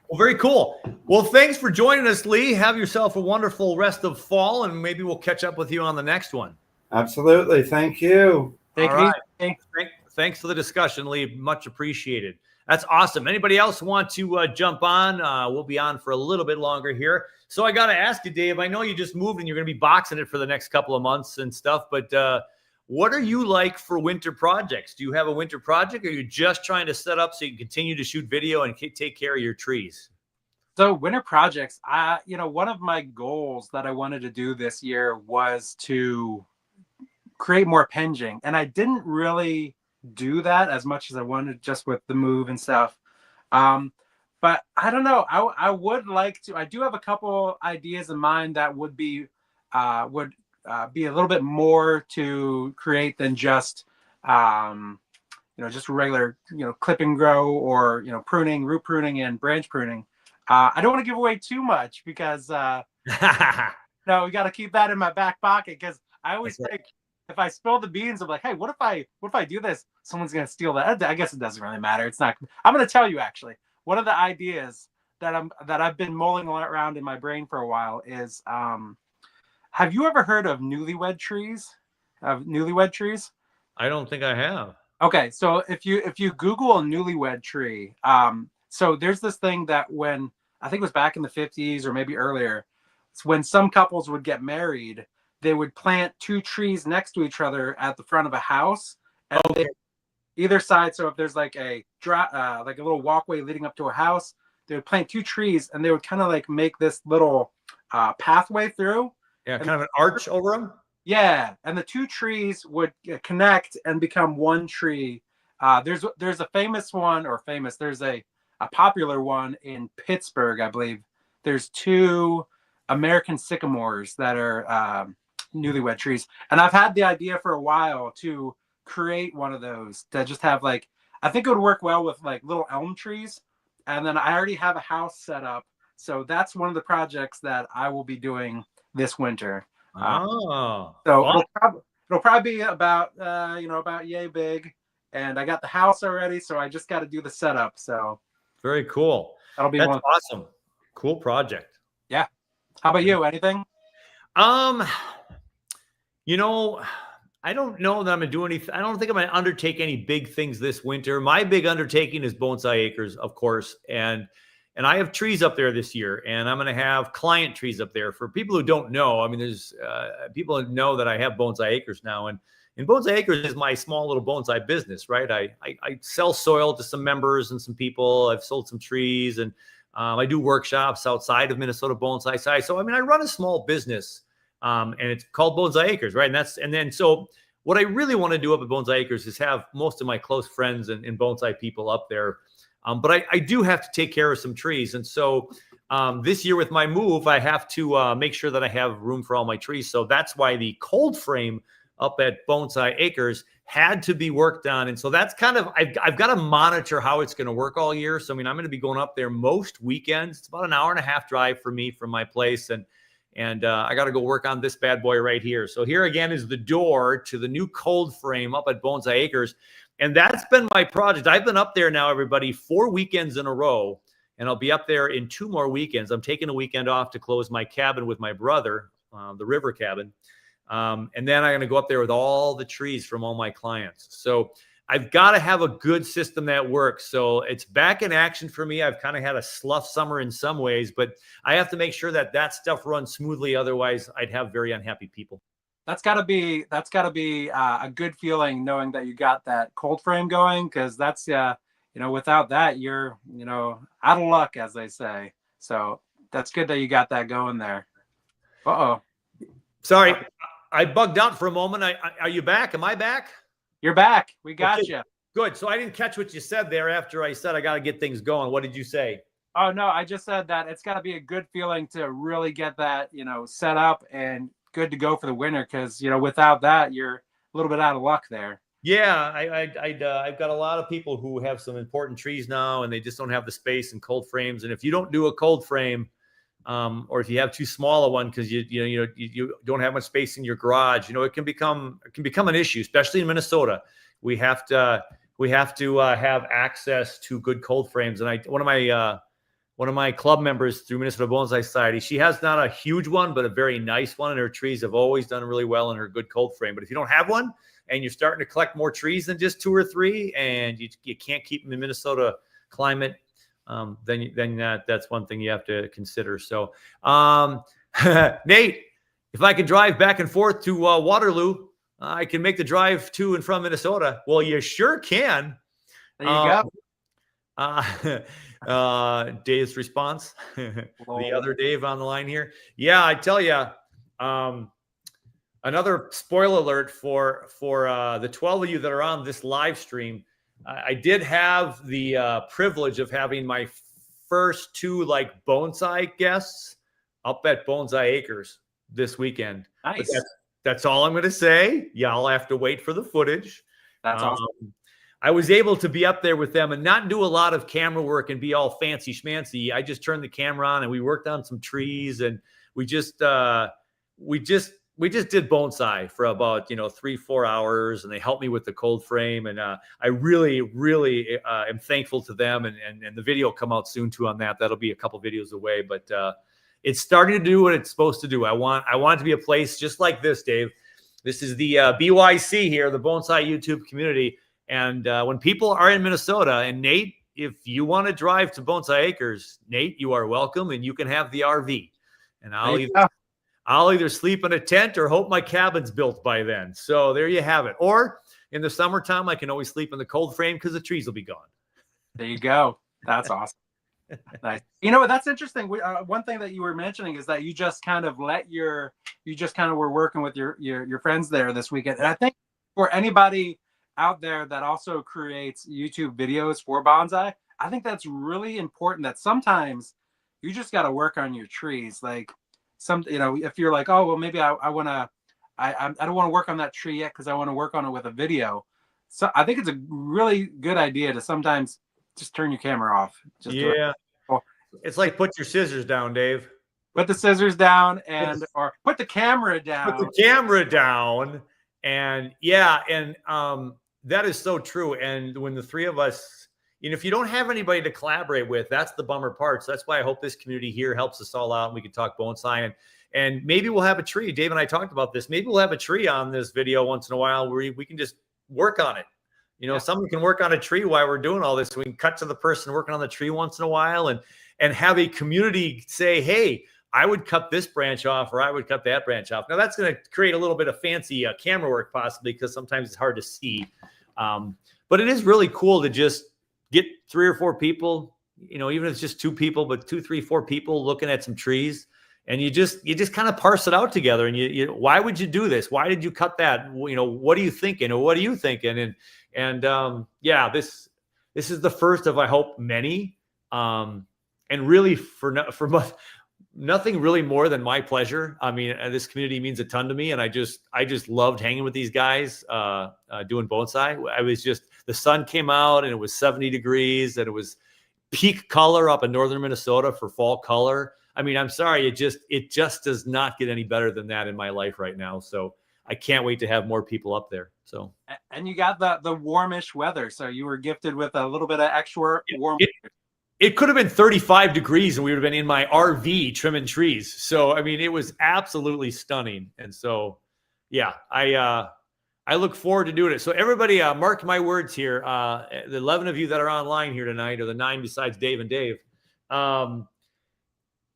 Speaker 1: Well, very cool. Well, thanks for joining us, Lee. Have yourself a wonderful rest of fall, and maybe we'll catch up with you on the next one.
Speaker 3: Absolutely. Thank you.
Speaker 2: Take it easy.
Speaker 1: Thanks for the discussion, Lee. Much appreciated. That's awesome. Anybody else want to jump on? We'll be on for a little bit longer here. So I got to ask you, Dave, I know you just moved and you're going to be boxing it for the next couple of months and stuff, but what are you like for winter projects? Do you have a winter project, or are you just trying to set up so you can continue to shoot video and take care of your trees?
Speaker 2: So winter projects, one of my goals that I wanted to do this year was to create more pinging. And I didn't really do that as much as I wanted, just with the move and stuff. But I don't know. I would like to. I do have a couple ideas in mind that would be a little bit more to create than just just regular clip and grow, or pruning, root pruning, and branch pruning. I don't want to give away too much because we got to keep that in my back pocket, because I always think if I spill the beans, I'm like, hey, what if I do this? Someone's gonna steal that. I guess it doesn't really matter. It's not. I'm gonna tell you actually. One of the ideas that I've been mulling around in my brain for a while is, have you ever heard of newlywed trees?
Speaker 1: I don't think I have.
Speaker 2: Okay, so if you Google a newlywed tree, so there's this thing that when, I think it was back in the 50s or maybe earlier, it's when some couples would get married, they would plant two trees next to each other at the front of a house, and either side. So if there's like a little walkway leading up to a house, they would plant two trees, and they would kind of like make this little pathway through.
Speaker 1: Yeah, kind of an arch over them.
Speaker 2: Yeah, and the two trees would connect and become one tree. There's a famous one, there's a popular one in Pittsburgh, I believe. There's two American sycamores that are newlywed trees, and I've had the idea for a while to create one of those to just have, like, I think it would work well with like little elm trees. And then I already have a house set up, so that's one of the projects that I will be doing this winter. So it'll probably be about yay big, and I got the house already, so I just got to do the setup. So
Speaker 1: very cool.
Speaker 2: That's
Speaker 1: awesome. Cool project.
Speaker 2: Yeah. How about you? Anything?
Speaker 1: I don't know that I'm going to do anything. I don't think I'm going to undertake any big things this winter. My big undertaking is Bonsai Acres, of course. And I have trees up there this year, and I'm going to have client trees up there. For people who don't know, I mean, there's people that know that I have Bonsai Acres now. And Bonsai Acres is my small little bonsai business, right? I sell soil to some members and some people. I've sold some trees, and I do workshops outside of Minnesota Bonsai Side. So, I mean, I run a small business. And it's called Bonsai Acres, right? So what I really want to do up at Bonsai Acres is have most of my close friends and bonsai people up there But I do have to take care of some trees. And so this year with my move, I have to make sure that I have room for all my trees. So that's why the cold frame up at Bonsai Acres had to be worked on. And so that's kind of, I've got to monitor how it's going to work all year. So, I mean, I'm going to be going up there most weekends. It's about an hour and a half drive for me from my place. And I got to go work on this bad boy right here. So here again is the door to the new cold frame up at Bonsai Acres. And that's been my project. I've been up there now, everybody, 4 weekends in a row. And I'll be up there in 2 more weekends. I'm taking a weekend off to close my cabin with my brother, the river cabin. And then I'm going to go up there with all the trees from all my clients. So I've got to have a good system that works. So it's back in action for me. I've kind of had a slough summer in some ways, but I have to make sure that that stuff runs smoothly. Otherwise, I'd have very unhappy people.
Speaker 2: That's gotta be a good feeling knowing that you got that cold frame going, because that's without that you're out of luck, as they say. So that's good that you got that going there.
Speaker 1: Sorry, I bugged out for a moment. Are you back? Am I back?
Speaker 2: You're back. We got you.
Speaker 1: Good. So I didn't catch what you said there after I said I got to get things going. What did you say?
Speaker 2: Oh no, I just said that it's got to be a good feeling to really get that set up and good to go for the winter, because without that you're a little bit out of luck there.
Speaker 1: Yeah, I've got a lot of people who have some important trees now, and they just don't have the space and cold frames. And if you don't do a cold frame, or if you have too small a one because you don't have much space in your garage, it can become an issue, especially in Minnesota. We have to have access to good cold frames. And one of my club members through Minnesota Bonsai Society, she has not a huge one, but a very nice one, and her trees have always done really well in her good cold frame. But if you don't have one and you're starting to collect more trees than just 2 or 3, and you can't keep them in Minnesota climate, then that's one thing you have to consider. So, Nate, if I can drive back and forth to Waterloo, I can make the drive to and from Minnesota. Well, you sure can.
Speaker 2: There you go.
Speaker 1: Dave's response. The other Dave on the line here. Yeah, I tell you, another spoiler alert for the 12 of you that are on this live stream. I did have the privilege of having my first 2 bonsai guests up at Bonsai Acres this weekend.
Speaker 2: Nice.
Speaker 1: That's all I'm going to say. Y'all have to wait for the footage.
Speaker 2: That's awesome.
Speaker 1: I was able to be up there with them and not do a lot of camera work and be all fancy schmancy. I just turned the camera on and we worked on some trees, and we just did bonsai for about 3-4 hours, and they helped me with the cold frame. And I really am thankful to them. And the video will come out soon too on that. That'll be a couple videos away, but it's starting to do what it's supposed to do. I want it to be a place just like this, Dave. This is the BYC here, the Bonsai YouTube community. And when people are in Minnesota, and Nate, if you want to drive to Bonsai Acres, Nate, you are welcome, and you can have the RV. And I'll either sleep in a tent or hope my cabin's built by then. So there you have it. Or in the summertime, I can always sleep in the cold frame because the trees will be gone.
Speaker 2: There you go. That's awesome. Nice. That's interesting. One thing that you were mentioning is that you just kind of were working with your friends there this weekend. And I think for anybody out there that also creates YouTube videos for bonsai, I think that's really important, that sometimes you just got to work on your trees. Like if you're like, oh, well, maybe I don't want to work on that tree yet because I want to work on it with a video. So I think it's a really good idea to sometimes just turn your camera off.
Speaker 1: It's like put your scissors down, Dave.
Speaker 2: Put the scissors down or put the camera down.
Speaker 1: Put the camera down. And that is so true. And when the 3 of us, if you don't have anybody to collaborate with, that's the bummer part. So that's why I hope this community here helps us all out, and we can talk bonsai, and maybe we'll have a tree. Dave and I talked about this. Maybe we'll have a tree on this video once in a while where we can just work on it. Someone can work on a tree while we're doing all this. We can cut to the person working on the tree once in a while and have a community say, hey, I would cut this branch off, or I would cut that branch off. Now that's going to create a little bit of fancy camera work possibly, because sometimes it's hard to see. But it is really cool to just get 3 or 4 people, even if it's just 2 people, but 2, 3, 4 people looking at some trees, and you just kind of parse it out together. And why would you do this? Why did you cut that? What are you thinking? Or what are you thinking? And this This is the first of, I hope, many. And really for nothing really more than my pleasure. I mean, this community means a ton to me, and I just loved hanging with these guys, doing bonsai. The sun came out and it was 70 degrees and it was peak color up in northern Minnesota for fall color. I mean, I'm sorry, it just does not get any better than that in my life right now. So I can't wait to have more people up there. So,
Speaker 2: and you got the warmish weather, so you were gifted with a little bit of extra warm.
Speaker 1: It could have been 35 degrees and we would have been in my RV trimming trees. So, I mean, it was absolutely stunning. And so, yeah, I look forward to doing it. So everybody, mark my words here. The 11 of you that are online here tonight, or the 9 besides Dave and Dave,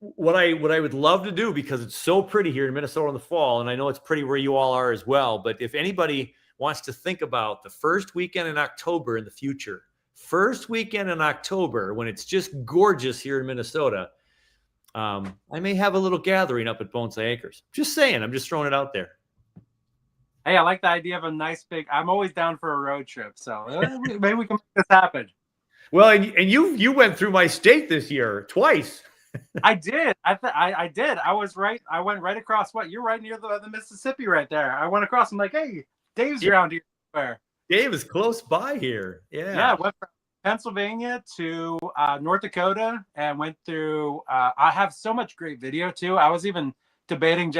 Speaker 1: what I would love to do, because it's so pretty here in Minnesota in the fall, and I know it's pretty where you all are as well, but if anybody wants to think about the first weekend in October in the future, first weekend in October when it's just gorgeous here in Minnesota, I may have a little gathering up at Bonsai Acres. Just saying, I'm just throwing it out there.
Speaker 2: Hey, I like the idea of a nice big. I'm always down for a road trip, so maybe we can make this happen.
Speaker 1: Well, and you went through my state this year twice.
Speaker 2: I did. I did. I went right across. You're right near the Mississippi right there. I went across. I'm like, hey, Dave's around here. Where?
Speaker 1: Dave is close by here. Yeah.
Speaker 2: Yeah. I went from Pennsylvania to North Dakota and went through. I have so much great video too. I was even debating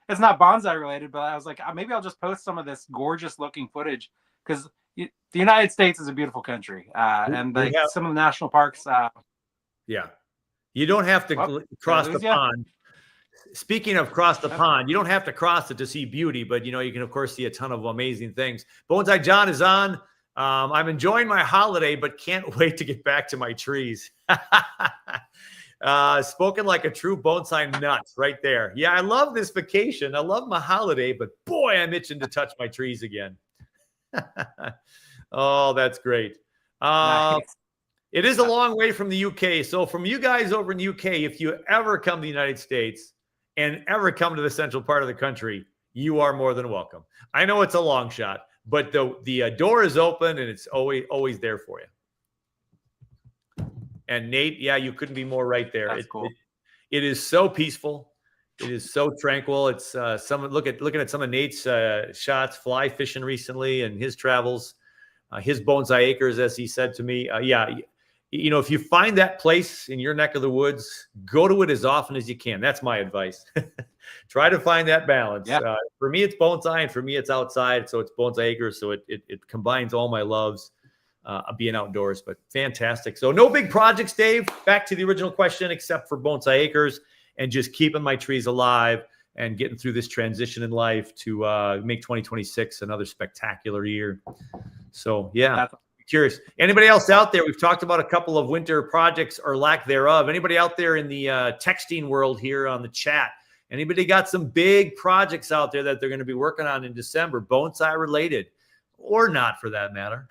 Speaker 2: it's not bonsai related, but I was like, maybe I'll just post some of this gorgeous looking footage, because the United States is a beautiful country, and some of the national parks.
Speaker 1: Yeah, you don't have to cross the pond. Speaking of cross the pond, you don't have to cross it to see beauty, but you can of course see a ton of amazing things. Bonsai John is on. I'm enjoying my holiday, but can't wait to get back to my trees. Spoken like a true bonsai nut right there. Yeah, I love this vacation. I love my holiday, but boy, I'm itching to touch my trees again. Oh, that's great.
Speaker 2: Nice.
Speaker 1: It is a long way from the UK. So from you guys over in the UK, if you ever come to the United States and ever come to the central part of the country, you are more than welcome. I know it's a long shot, but the door is open and it's always there for you. And Nate, yeah, you couldn't be more right there.
Speaker 2: That's cool.
Speaker 1: It is so peaceful. It is so tranquil. It's looking at some of Nate's shots, fly fishing recently, and his travels, his Bonsai Acres, as he said to me. Yeah, if you find that place in your neck of the woods, go to it as often as you can. That's my advice. Try to find that balance.
Speaker 2: Yeah.
Speaker 1: For me, it's bonsai, and for me, it's outside. So it's Bonsai Acres. So it combines all my loves. Being outdoors, but fantastic. So no big projects, Dave. Back to the original question, except for Bonsai Acres and just keeping my trees alive and getting through this transition in life to make 2026 another spectacular year. So yeah, curious. Anybody else out there? We've talked about a couple of winter projects or lack thereof. Anybody out there in the texting world here on the chat? Anybody got some big projects out there that they're going to be working on in December, bonsai related or not for that matter?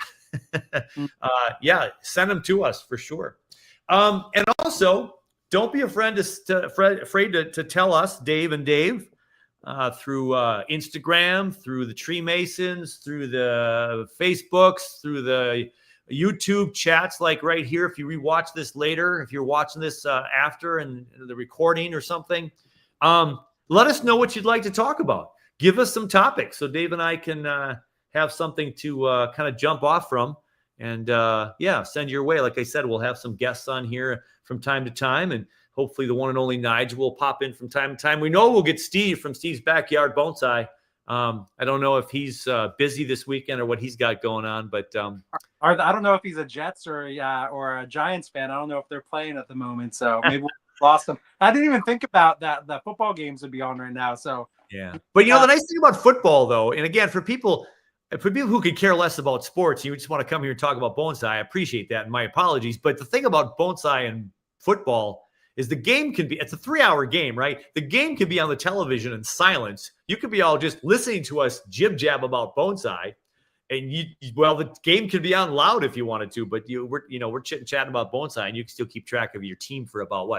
Speaker 1: Yeah, send them to us for sure. And also, don't be afraid to tell us, Dave and Dave, through Instagram, through the Tree Masons, through the Facebooks, through the YouTube chats, like right here. If you rewatch this later, if you're watching this after and the recording or something, let us know what you'd like to talk about. Give us some topics so Dave and I can have something to kind of jump off from, and yeah, send your way. Like I said, we'll have some guests on here from time to time, and hopefully the one and only Nigel will pop in from time to time. We know we'll get Steve from Steve's Backyard Bonsai. I don't know if he's busy this weekend or what he's got going on, but
Speaker 2: I don't know if he's a Jets or a Giants fan. I don't know if they're playing at the moment, so maybe we lost them. I didn't even think about that. The football games would be on right now, so
Speaker 1: yeah. But the nice thing about football, though, and again, for people who could care less about sports, you just want to come here and talk about bonsai, I appreciate that, and my apologies. But the thing about bonsai and football is the game it's a 3-hour game, right? The game can be on the television in silence. You could be all just listening to us jib-jab about bonsai, and the game could be on loud if you wanted to, but we're chit-chatting about bonsai, and you can still keep track of your team for about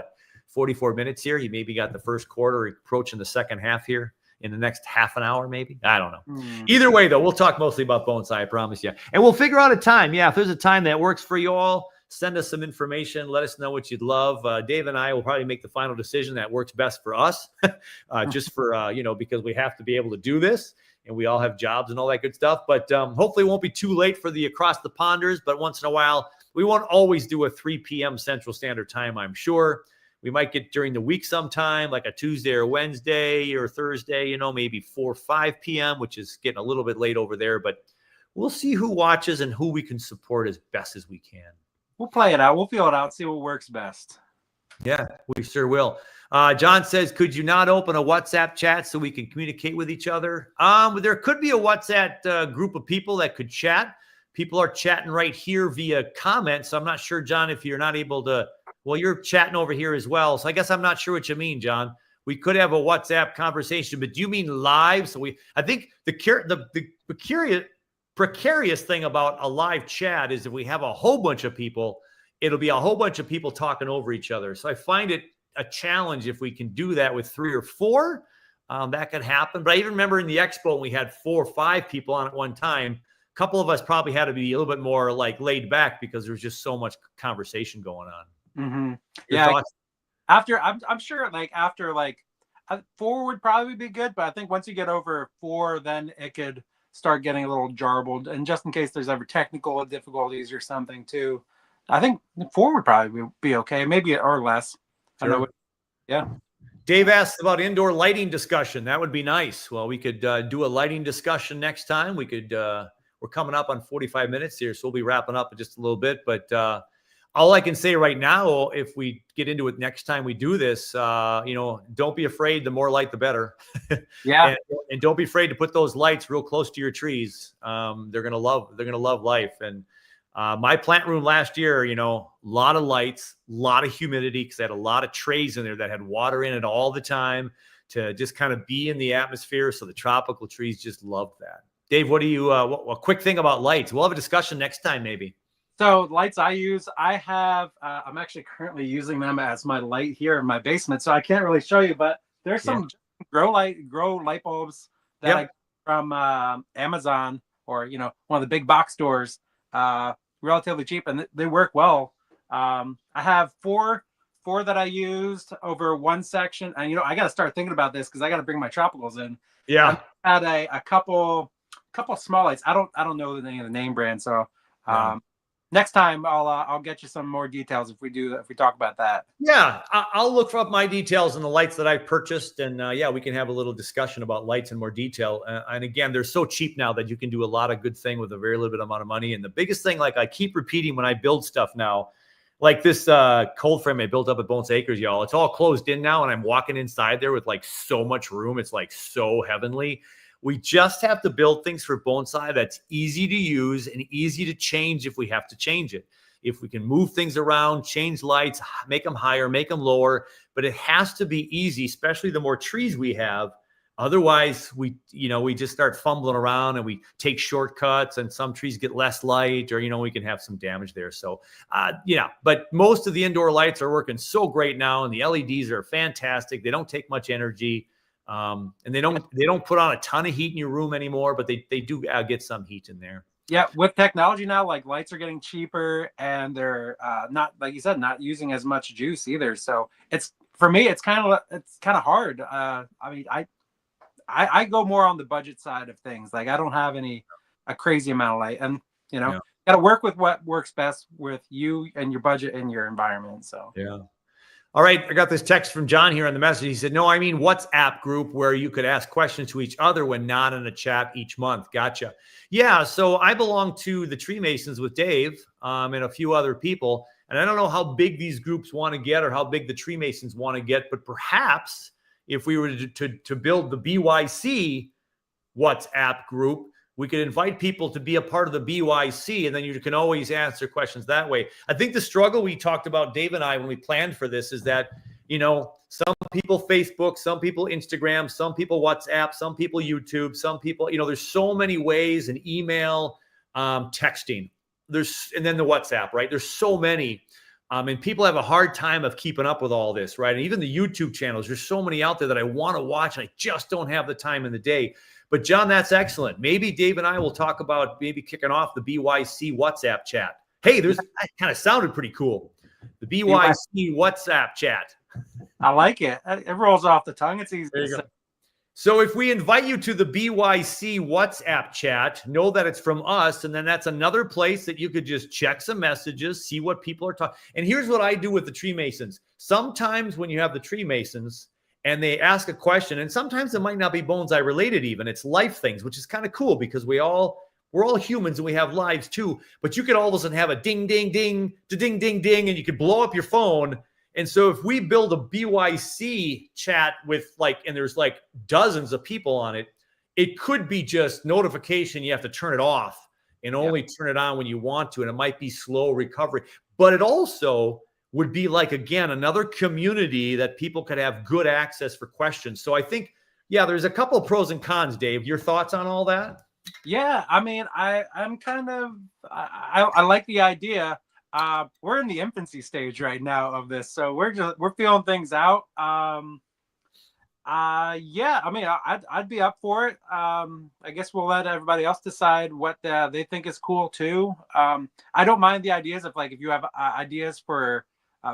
Speaker 1: 44 minutes here. You maybe got the first quarter approaching the second half here. in the next half an hour, maybe. I don't know.
Speaker 2: Hmm.
Speaker 1: Either way, though, we'll talk mostly about Bonsai, I promise you. And we'll figure out a time. Yeah, if there's a time that works for you all, send us some information. Let us know what you'd love. Dave and I will probably make the final decision that works best for us, just for, because we have to be able to do this. And we all have jobs and all that good stuff. But hopefully it won't be too late for the Across the Ponders. But once in a while, we won't always do a 3 p.m. Central Standard Time, I'm sure. We might get during the week sometime, like a Tuesday or Wednesday or Thursday, maybe 4 or 5 p.m., which is getting a little bit late over there. But we'll see who watches and who we can support as best as we can.
Speaker 2: We'll play it out. We'll feel it out, see what works best.
Speaker 1: Yeah, we sure will. John says, could you not open a WhatsApp chat so we can communicate with each other? There could be a WhatsApp group of people that could chat. People are chatting right here via comments. So I'm not sure, John, if you're not able to. Well, you're chatting over here as well. So I guess I'm not sure what you mean, John. We could have a WhatsApp conversation, but do you mean live? So I think the precarious thing about a live chat is if we have a whole bunch of people, it'll be a whole bunch of people talking over each other. So I find it a challenge if we can do that with 3 or 4. That could happen. But I even remember in the expo when we had 4 or 5 people on at one time. A couple of us probably had to be a little bit more like laid back because there was just so much conversation going on.
Speaker 2: Mm-hmm.
Speaker 1: Your
Speaker 2: Yeah.
Speaker 1: thoughts?
Speaker 2: I'm sure after 4 would probably be good, but I think once you get over 4, then it could start getting a little jarbled. And just in case there's ever technical difficulties or something too, I think 4 would probably be okay, maybe or less.
Speaker 1: Sure.
Speaker 2: I know. Yeah.
Speaker 1: Dave asked about indoor lighting discussion. That would be nice. Well, we could do a lighting discussion next time. We could. We're coming up on 45 minutes here, so we'll be wrapping up in just a little bit. But all I can say right now, if we get into it next time we do this, don't be afraid. The more light, the better.
Speaker 2: Yeah.
Speaker 1: and don't be afraid to put those lights real close to your trees. They're gonna love life. And my plant room last year, a lot of lights, a lot of humidity because I had a lot of trays in there that had water in it all the time to just kind of be in the atmosphere. So the tropical trees just loved that. Dave, what do you? A quick thing about lights. We'll have a discussion next time, maybe.
Speaker 2: So lights I use, I have. I'm actually currently using them as my light here in my basement, so I can't really show you. But there's some grow light bulbs that I get from Amazon or one of the big box stores, relatively cheap, and they work well. I have four that I used over one section, and I got to start thinking about this because I got to bring my tropicals in.
Speaker 1: Yeah,
Speaker 2: I had a couple small lights. I don't know the name of the name brand, so next time I'll get you some more details if we talk about that.
Speaker 1: Yeah, I'll look up my details and the lights that I purchased, and we can have a little discussion about lights in more detail. And again, they're so cheap now that you can do a lot of good thing with a very little bit amount of money. And the biggest thing, like I keep repeating when I build stuff now, like this cold frame I built up at Bonsai Acres, y'all, it's all closed in now, and I'm walking inside there with like so much room. It's like so heavenly. We just have to build things for bonsai that's easy to use and easy to change if we have to change it. If we can move things around, change lights, make them higher, make them lower, but it has to be easy, especially the more trees we have. Otherwise, we just start fumbling around and we take shortcuts, and some trees get less light, or, we can have some damage there. So, but most of the indoor lights are working so great now, and the LEDs are fantastic. They don't take much energy. And they don't put on a ton of heat in your room anymore, but they do get some heat in there.
Speaker 2: Yeah, with technology now, like lights are getting cheaper, and they're not, like you said, not using as much juice either. So for me, it's kind of hard. I mean, I go more on the budget side of things. Like I don't have a crazy amount of light, and got to work with what works best with you and your budget and your environment. So
Speaker 1: yeah. All right, I got this text from John here on the message. He said, no, I mean WhatsApp group where you could ask questions to each other when not in a chat each month. Gotcha. Yeah, so I belong to the Tree Masons with Dave and a few other people. And I don't know how big these groups want to get or how big the Tree Masons want to get, but perhaps if we were to build the BYC WhatsApp group, we could invite people to be a part of the BYC, and then you can always answer questions that way. I think the struggle we talked about, Dave and I, when we planned for this is that, some people Facebook, some people Instagram, some people WhatsApp, some people YouTube, some people, there's so many ways, and email, texting, and then the WhatsApp, right? There's so many. And people have a hard time of keeping up with all this, right? And even the YouTube channels, there's so many out there that I want to watch, and I just don't have the time in the day. But John, that's excellent. Maybe Dave and I will talk about maybe kicking off the BYC WhatsApp chat. Hey, that kind of sounded pretty cool. The BYC WhatsApp chat.
Speaker 2: I like it. It rolls off the tongue. It's easy.
Speaker 1: There you go. So if we invite you to the BYC WhatsApp chat, know that it's from us. And then that's another place that you could just check some messages, see what people are talking. And here's what I do with the tree masons. Sometimes when you have the tree masons and they ask a question, and sometimes it might not be bonsai related even, it's life things, which is kind of cool because we're all humans and we have lives too. But you could all of a sudden have a ding, ding, ding, ding, ding, ding, and you could blow up your phone. And so if we build a BYC chat with and there's dozens of people on it, it could be just notification. You have to turn it off and only turn it on when you want to. And it might be slow recovery, but it also would be again, another community that people could have good access for questions. So I think, there's a couple of pros and cons, Dave. Your thoughts on all that?
Speaker 2: Yeah. I mean, I'm kind of, I like the idea. We're in the infancy stage right now of this, so we're feeling things out. I mean, I'd be up for it. I guess we'll let everybody else decide what they think is cool too. I don't mind the ideas if you have ideas for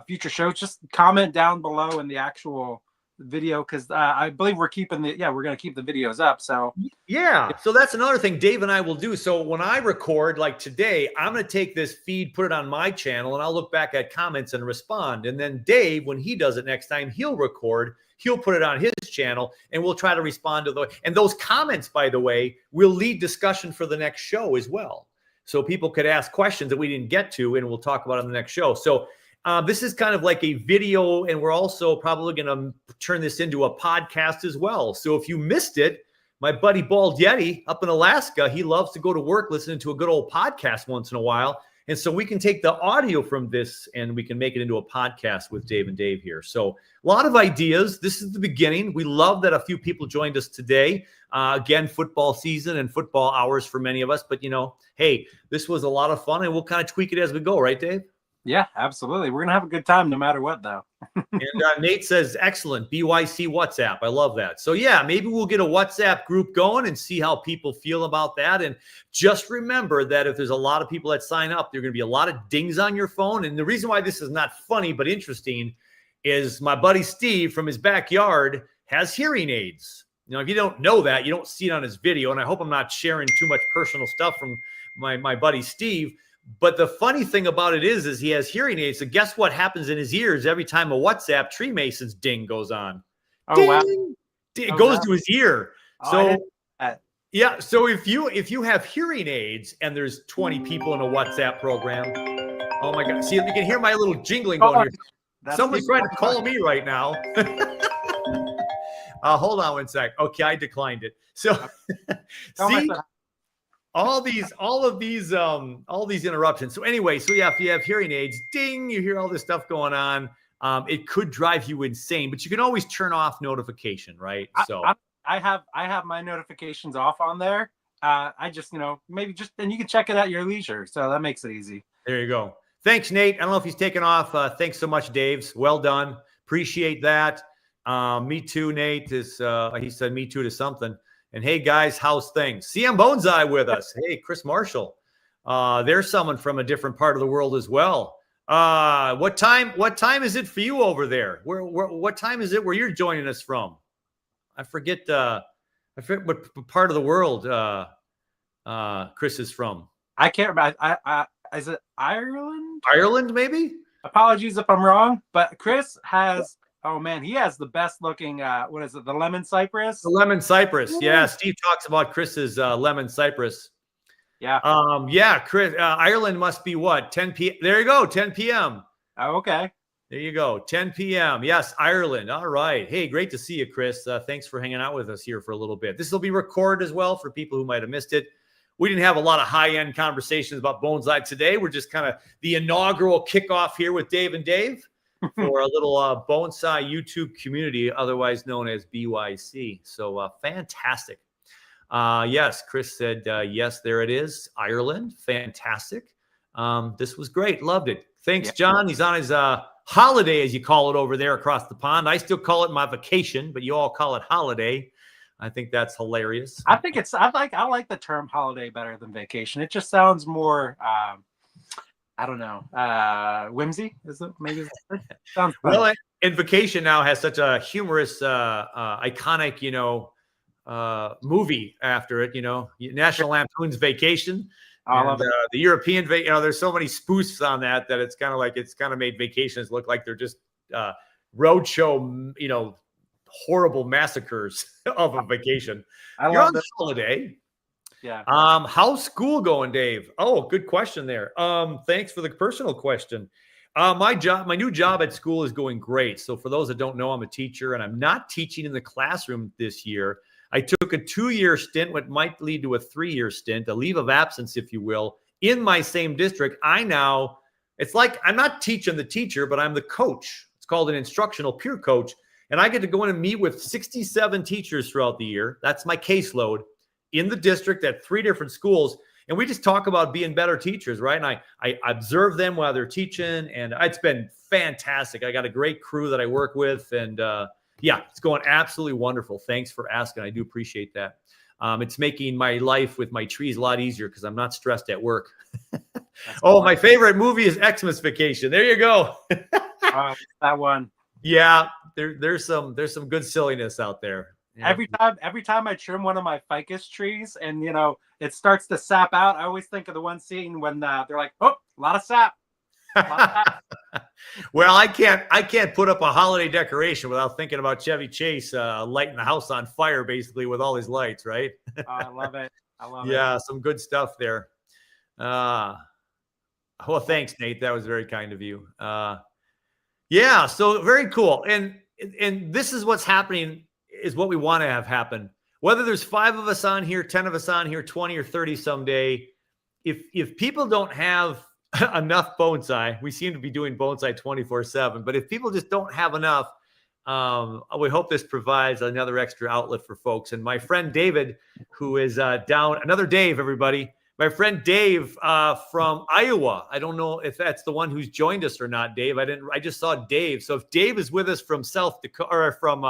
Speaker 2: future shows, just comment down below in the actual video, because I believe we're going to keep the videos up. So
Speaker 1: so that's another thing Dave and I will do. So when I record today, I'm going to take this feed, put it on my channel, and I'll look back at comments and respond. And then Dave, when he does it next time, he'll record, he'll put it on his channel, and we'll try to respond to and those comments, by the way, will lead discussion for the next show as well. So people could ask questions that we didn't get to, and we'll talk about it on the next show. So this is kind of like a video, and we're also probably going to turn this into a podcast as well. So if you missed it, my buddy Bald Yeti up in Alaska, he loves to go to work listening to a good old podcast once in a while. And so we can take the audio from this and we can make it into a podcast with Dave and Dave here. So a lot of ideas. This is the beginning. We love that a few people joined us today. Again, football season and football hours for many of us. But, hey, this was a lot of fun, and we'll kind of tweak it as we go. Right, Dave?
Speaker 2: Yeah, absolutely. We're going to have a good time no matter what, though.
Speaker 1: And Nate says, excellent, BYC WhatsApp. I love that. So, maybe we'll get a WhatsApp group going and see how people feel about that. And just remember that if there's a lot of people that sign up, there are going to be a lot of dings on your phone. And the reason why this is not funny but interesting is my buddy Steve from his backyard has hearing aids. If you don't know that, you don't see it on his video. And I hope I'm not sharing too much personal stuff from my buddy Steve. But the funny thing about it is he has hearing aids. So guess what happens in his ears every time a WhatsApp tree mason's ding goes on?
Speaker 2: Oh,
Speaker 1: ding!
Speaker 2: wow.
Speaker 1: It goes to his ear.
Speaker 2: Oh,
Speaker 1: so so if you have hearing aids and there's 20 people in a WhatsApp program, oh my God. See, you can hear my little jingling going here. Someone's trying to call me right now. Hold on one sec. Okay, I declined it. So see, all these interruptions. So anyway, if you have hearing aids, ding, you hear all this stuff going on. It could drive you insane, but you can always turn off notification, right? So
Speaker 2: I have my notifications off on there. I just, maybe and you can check it at your leisure. So that makes it easy.
Speaker 1: There you go. Thanks, Nate. I don't know if he's taken off. Thanks so much, Dave. Well done. Appreciate that. Me too, Nate. He said me too to something. And hey, guys, how's things? CM Bonsai with us. Hey, Chris Marshall. There's someone from a different part of the world as well. What time is it for you over there? What time is it where you're joining us from? I forget what part of the world Chris is from.
Speaker 2: I can't remember. Is it Ireland?
Speaker 1: Ireland, maybe?
Speaker 2: Apologies if I'm wrong, but Chris has... Oh man, he has the best looking. What is it? The lemon cypress.
Speaker 1: The lemon cypress. Yeah, Steve talks about Chris's lemon cypress.
Speaker 2: Yeah.
Speaker 1: Chris. Ireland must be what? 10 p.m. There you go. 10 p.m.
Speaker 2: Oh, okay.
Speaker 1: There you go. 10 p.m. Yes, Ireland. All right. Hey, great to see you, Chris. Thanks for hanging out with us here for a little bit. This will be recorded as well for people who might have missed it. We didn't have a lot of high-end conversations about bonsai today. We're just kind of the inaugural kickoff here with Dave and Dave. For a little bonsai YouTube community, otherwise known as BYC. So fantastic. Yes, Chris said, yes, there it is. Ireland. Fantastic. This was great. Loved it. Thanks,
Speaker 2: Yeah.
Speaker 1: John. He's on his holiday, as you call it over there across the pond. I still call it my vacation, but you all call it holiday. I think that's hilarious.
Speaker 2: I think I like the term holiday better than vacation. It just sounds more I don't know, whimsy. Is it maybe? Sounds fun.
Speaker 1: Well, and vacation now has such a humorous, iconic, movie after it. National Lampoon's Vacation.
Speaker 2: I love
Speaker 1: And, the European, there's so many spoofs on that it's kind of made vacations look like they're just roadshow, horrible massacres of a vacation. You're on the holiday.
Speaker 2: Yeah.
Speaker 1: How's school going, Dave? Oh, good question there. Thanks for the personal question. My new job at school is going great. So for those that don't know, I'm a teacher and I'm not teaching in the classroom this year. I took a 2-year stint, what might lead to a 3-year stint, a leave of absence, if you will, in my same district. It's like I'm not teaching the teacher, but I'm the coach. It's called an instructional peer coach. And I get to go in and meet with 67 teachers throughout the year. That's my caseload in the district at 3 different schools. And we just talk about being better teachers, right? And I observe them while they're teaching. And it's been fantastic. I got a great crew that I work with. And yeah, it's going absolutely wonderful. Thanks for asking. I do appreciate that. It's making my life with my trees a lot easier because I'm not stressed at work. Oh, my favorite movie is Xmas Vacation. There you go.
Speaker 2: That one.
Speaker 1: Yeah, there's some good silliness out there. Yeah.
Speaker 2: Every time I trim one of my ficus trees and it starts to sap out, I always think of the one scene when they're like, "Oh, a lot of sap."
Speaker 1: Well, I can't put up a holiday decoration without thinking about Chevy Chase lighting the house on fire, basically, with all his lights, right?
Speaker 2: Oh, I love it.
Speaker 1: Yeah, some good stuff there. Well, thanks, Nate. That was very kind of you. Yeah, so very cool. And this is what's happening, is what we want to have happen. Whether there's 5 of us on here, 10 of us on here, 20 or 30 someday, if people don't have enough bonsai, we seem to be doing bonsai 24/7, but if people just don't have enough, we hope this provides another extra outlet for folks. And my friend David, who is down, another Dave, everybody, my friend Dave from Iowa. I don't know if that's the one who's joined us or not, Dave. I just saw Dave. So if Dave is with us from South Dakota or from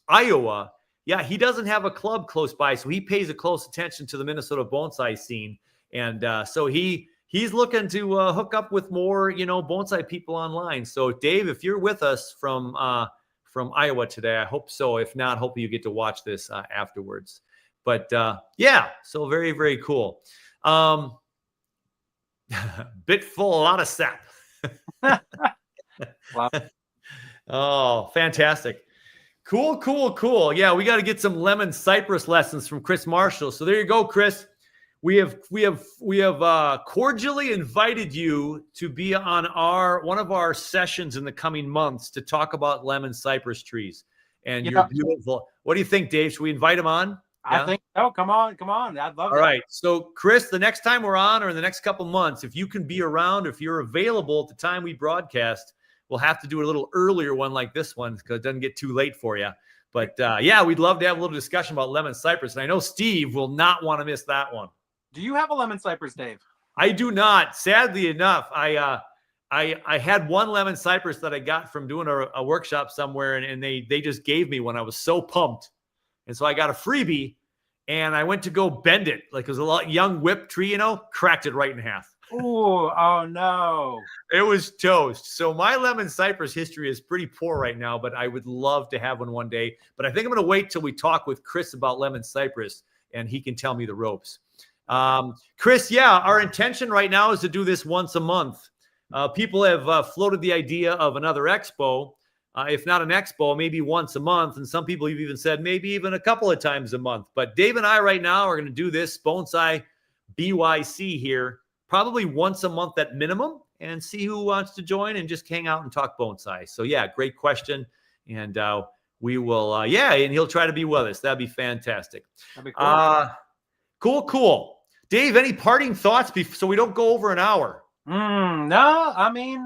Speaker 1: Iowa, yeah, he doesn't have a club close by, so he pays a close attention to the Minnesota bonsai scene. And so he's looking to hook up with more, bonsai people online. So Dave, if you're with us from Iowa today, I hope so. If not, hopefully you get to watch this afterwards. But yeah, so very, very cool. Bit full, a lot of sap.
Speaker 2: Wow.
Speaker 1: Oh, fantastic. Cool. Yeah, we got to get some lemon cypress lessons from Chris Marshall. So there you go, Chris. We have cordially invited you to be on one of our sessions in the coming months to talk about lemon cypress trees. And you're beautiful. What do you think, Dave? Should we invite him on?
Speaker 2: Yeah? I think so. Come on. I'd love it.
Speaker 1: All right. So, Chris, the next time we're on, or in the next couple months, if you can be around, if you're available at the time we broadcast, we'll have to do a little earlier one like this one because it doesn't get too late for you. But yeah, we'd love to have a little discussion about lemon cypress. And I know Steve will not want to miss that one.
Speaker 2: Do you have a lemon cypress, Dave?
Speaker 1: I do not. Sadly enough, I had one lemon cypress that I got from doing a workshop somewhere, and they just gave me one. I was so pumped. And so I got a freebie, and I went to go bend it. Like it was a young whip tree, cracked it right in half.
Speaker 2: Ooh, oh no.
Speaker 1: It was toast. So my lemon cypress history is pretty poor right now, but I would love to have one day. But I think I'm going to wait till we talk with Chris about lemon cypress, and he can tell me the ropes. Chris, yeah, our intention right now is to do this once a month. People have floated the idea of another expo. If not an expo, maybe once a month. And some people have even said maybe even a couple of times a month. But Dave and I right now are going to do this Bonsai BYC here, probably once a month at minimum, and see who wants to join and just hang out and talk bonsai. So yeah, great question. And we will, and he'll try to be with us. That'd be fantastic.
Speaker 2: That'd be cool.
Speaker 1: Cool. Dave, any parting thoughts so we don't go over an hour?
Speaker 2: No, I mean,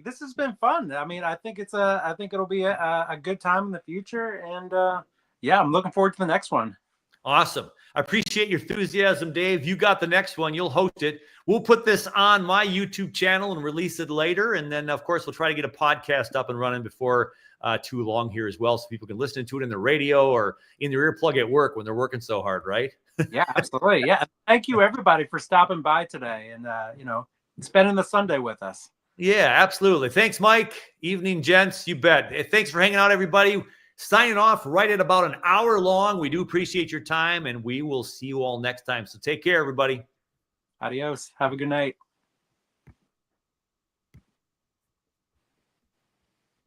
Speaker 2: this has been fun. I mean, I think it'll be a good time in the future. And yeah, I'm looking forward to the next one.
Speaker 1: Awesome. I appreciate your enthusiasm, Dave. You got the next one. You'll host it. We'll put this on my YouTube channel and release it later. And then, of course, we'll try to get a podcast up and running before too long here as well, so people can listen to it in the radio or in their earplug at work when they're working so hard, right?
Speaker 2: Yeah, absolutely. Yeah. Thank you, everybody, for stopping by today and, spending the Sunday with us.
Speaker 1: Yeah, absolutely. Thanks, Mike. Evening, gents. You bet. Hey, thanks for hanging out, everybody. Signing off right at about an hour long. We do appreciate your time, and we will see you all next time. So take care, everybody.
Speaker 2: Adios. Have a good night.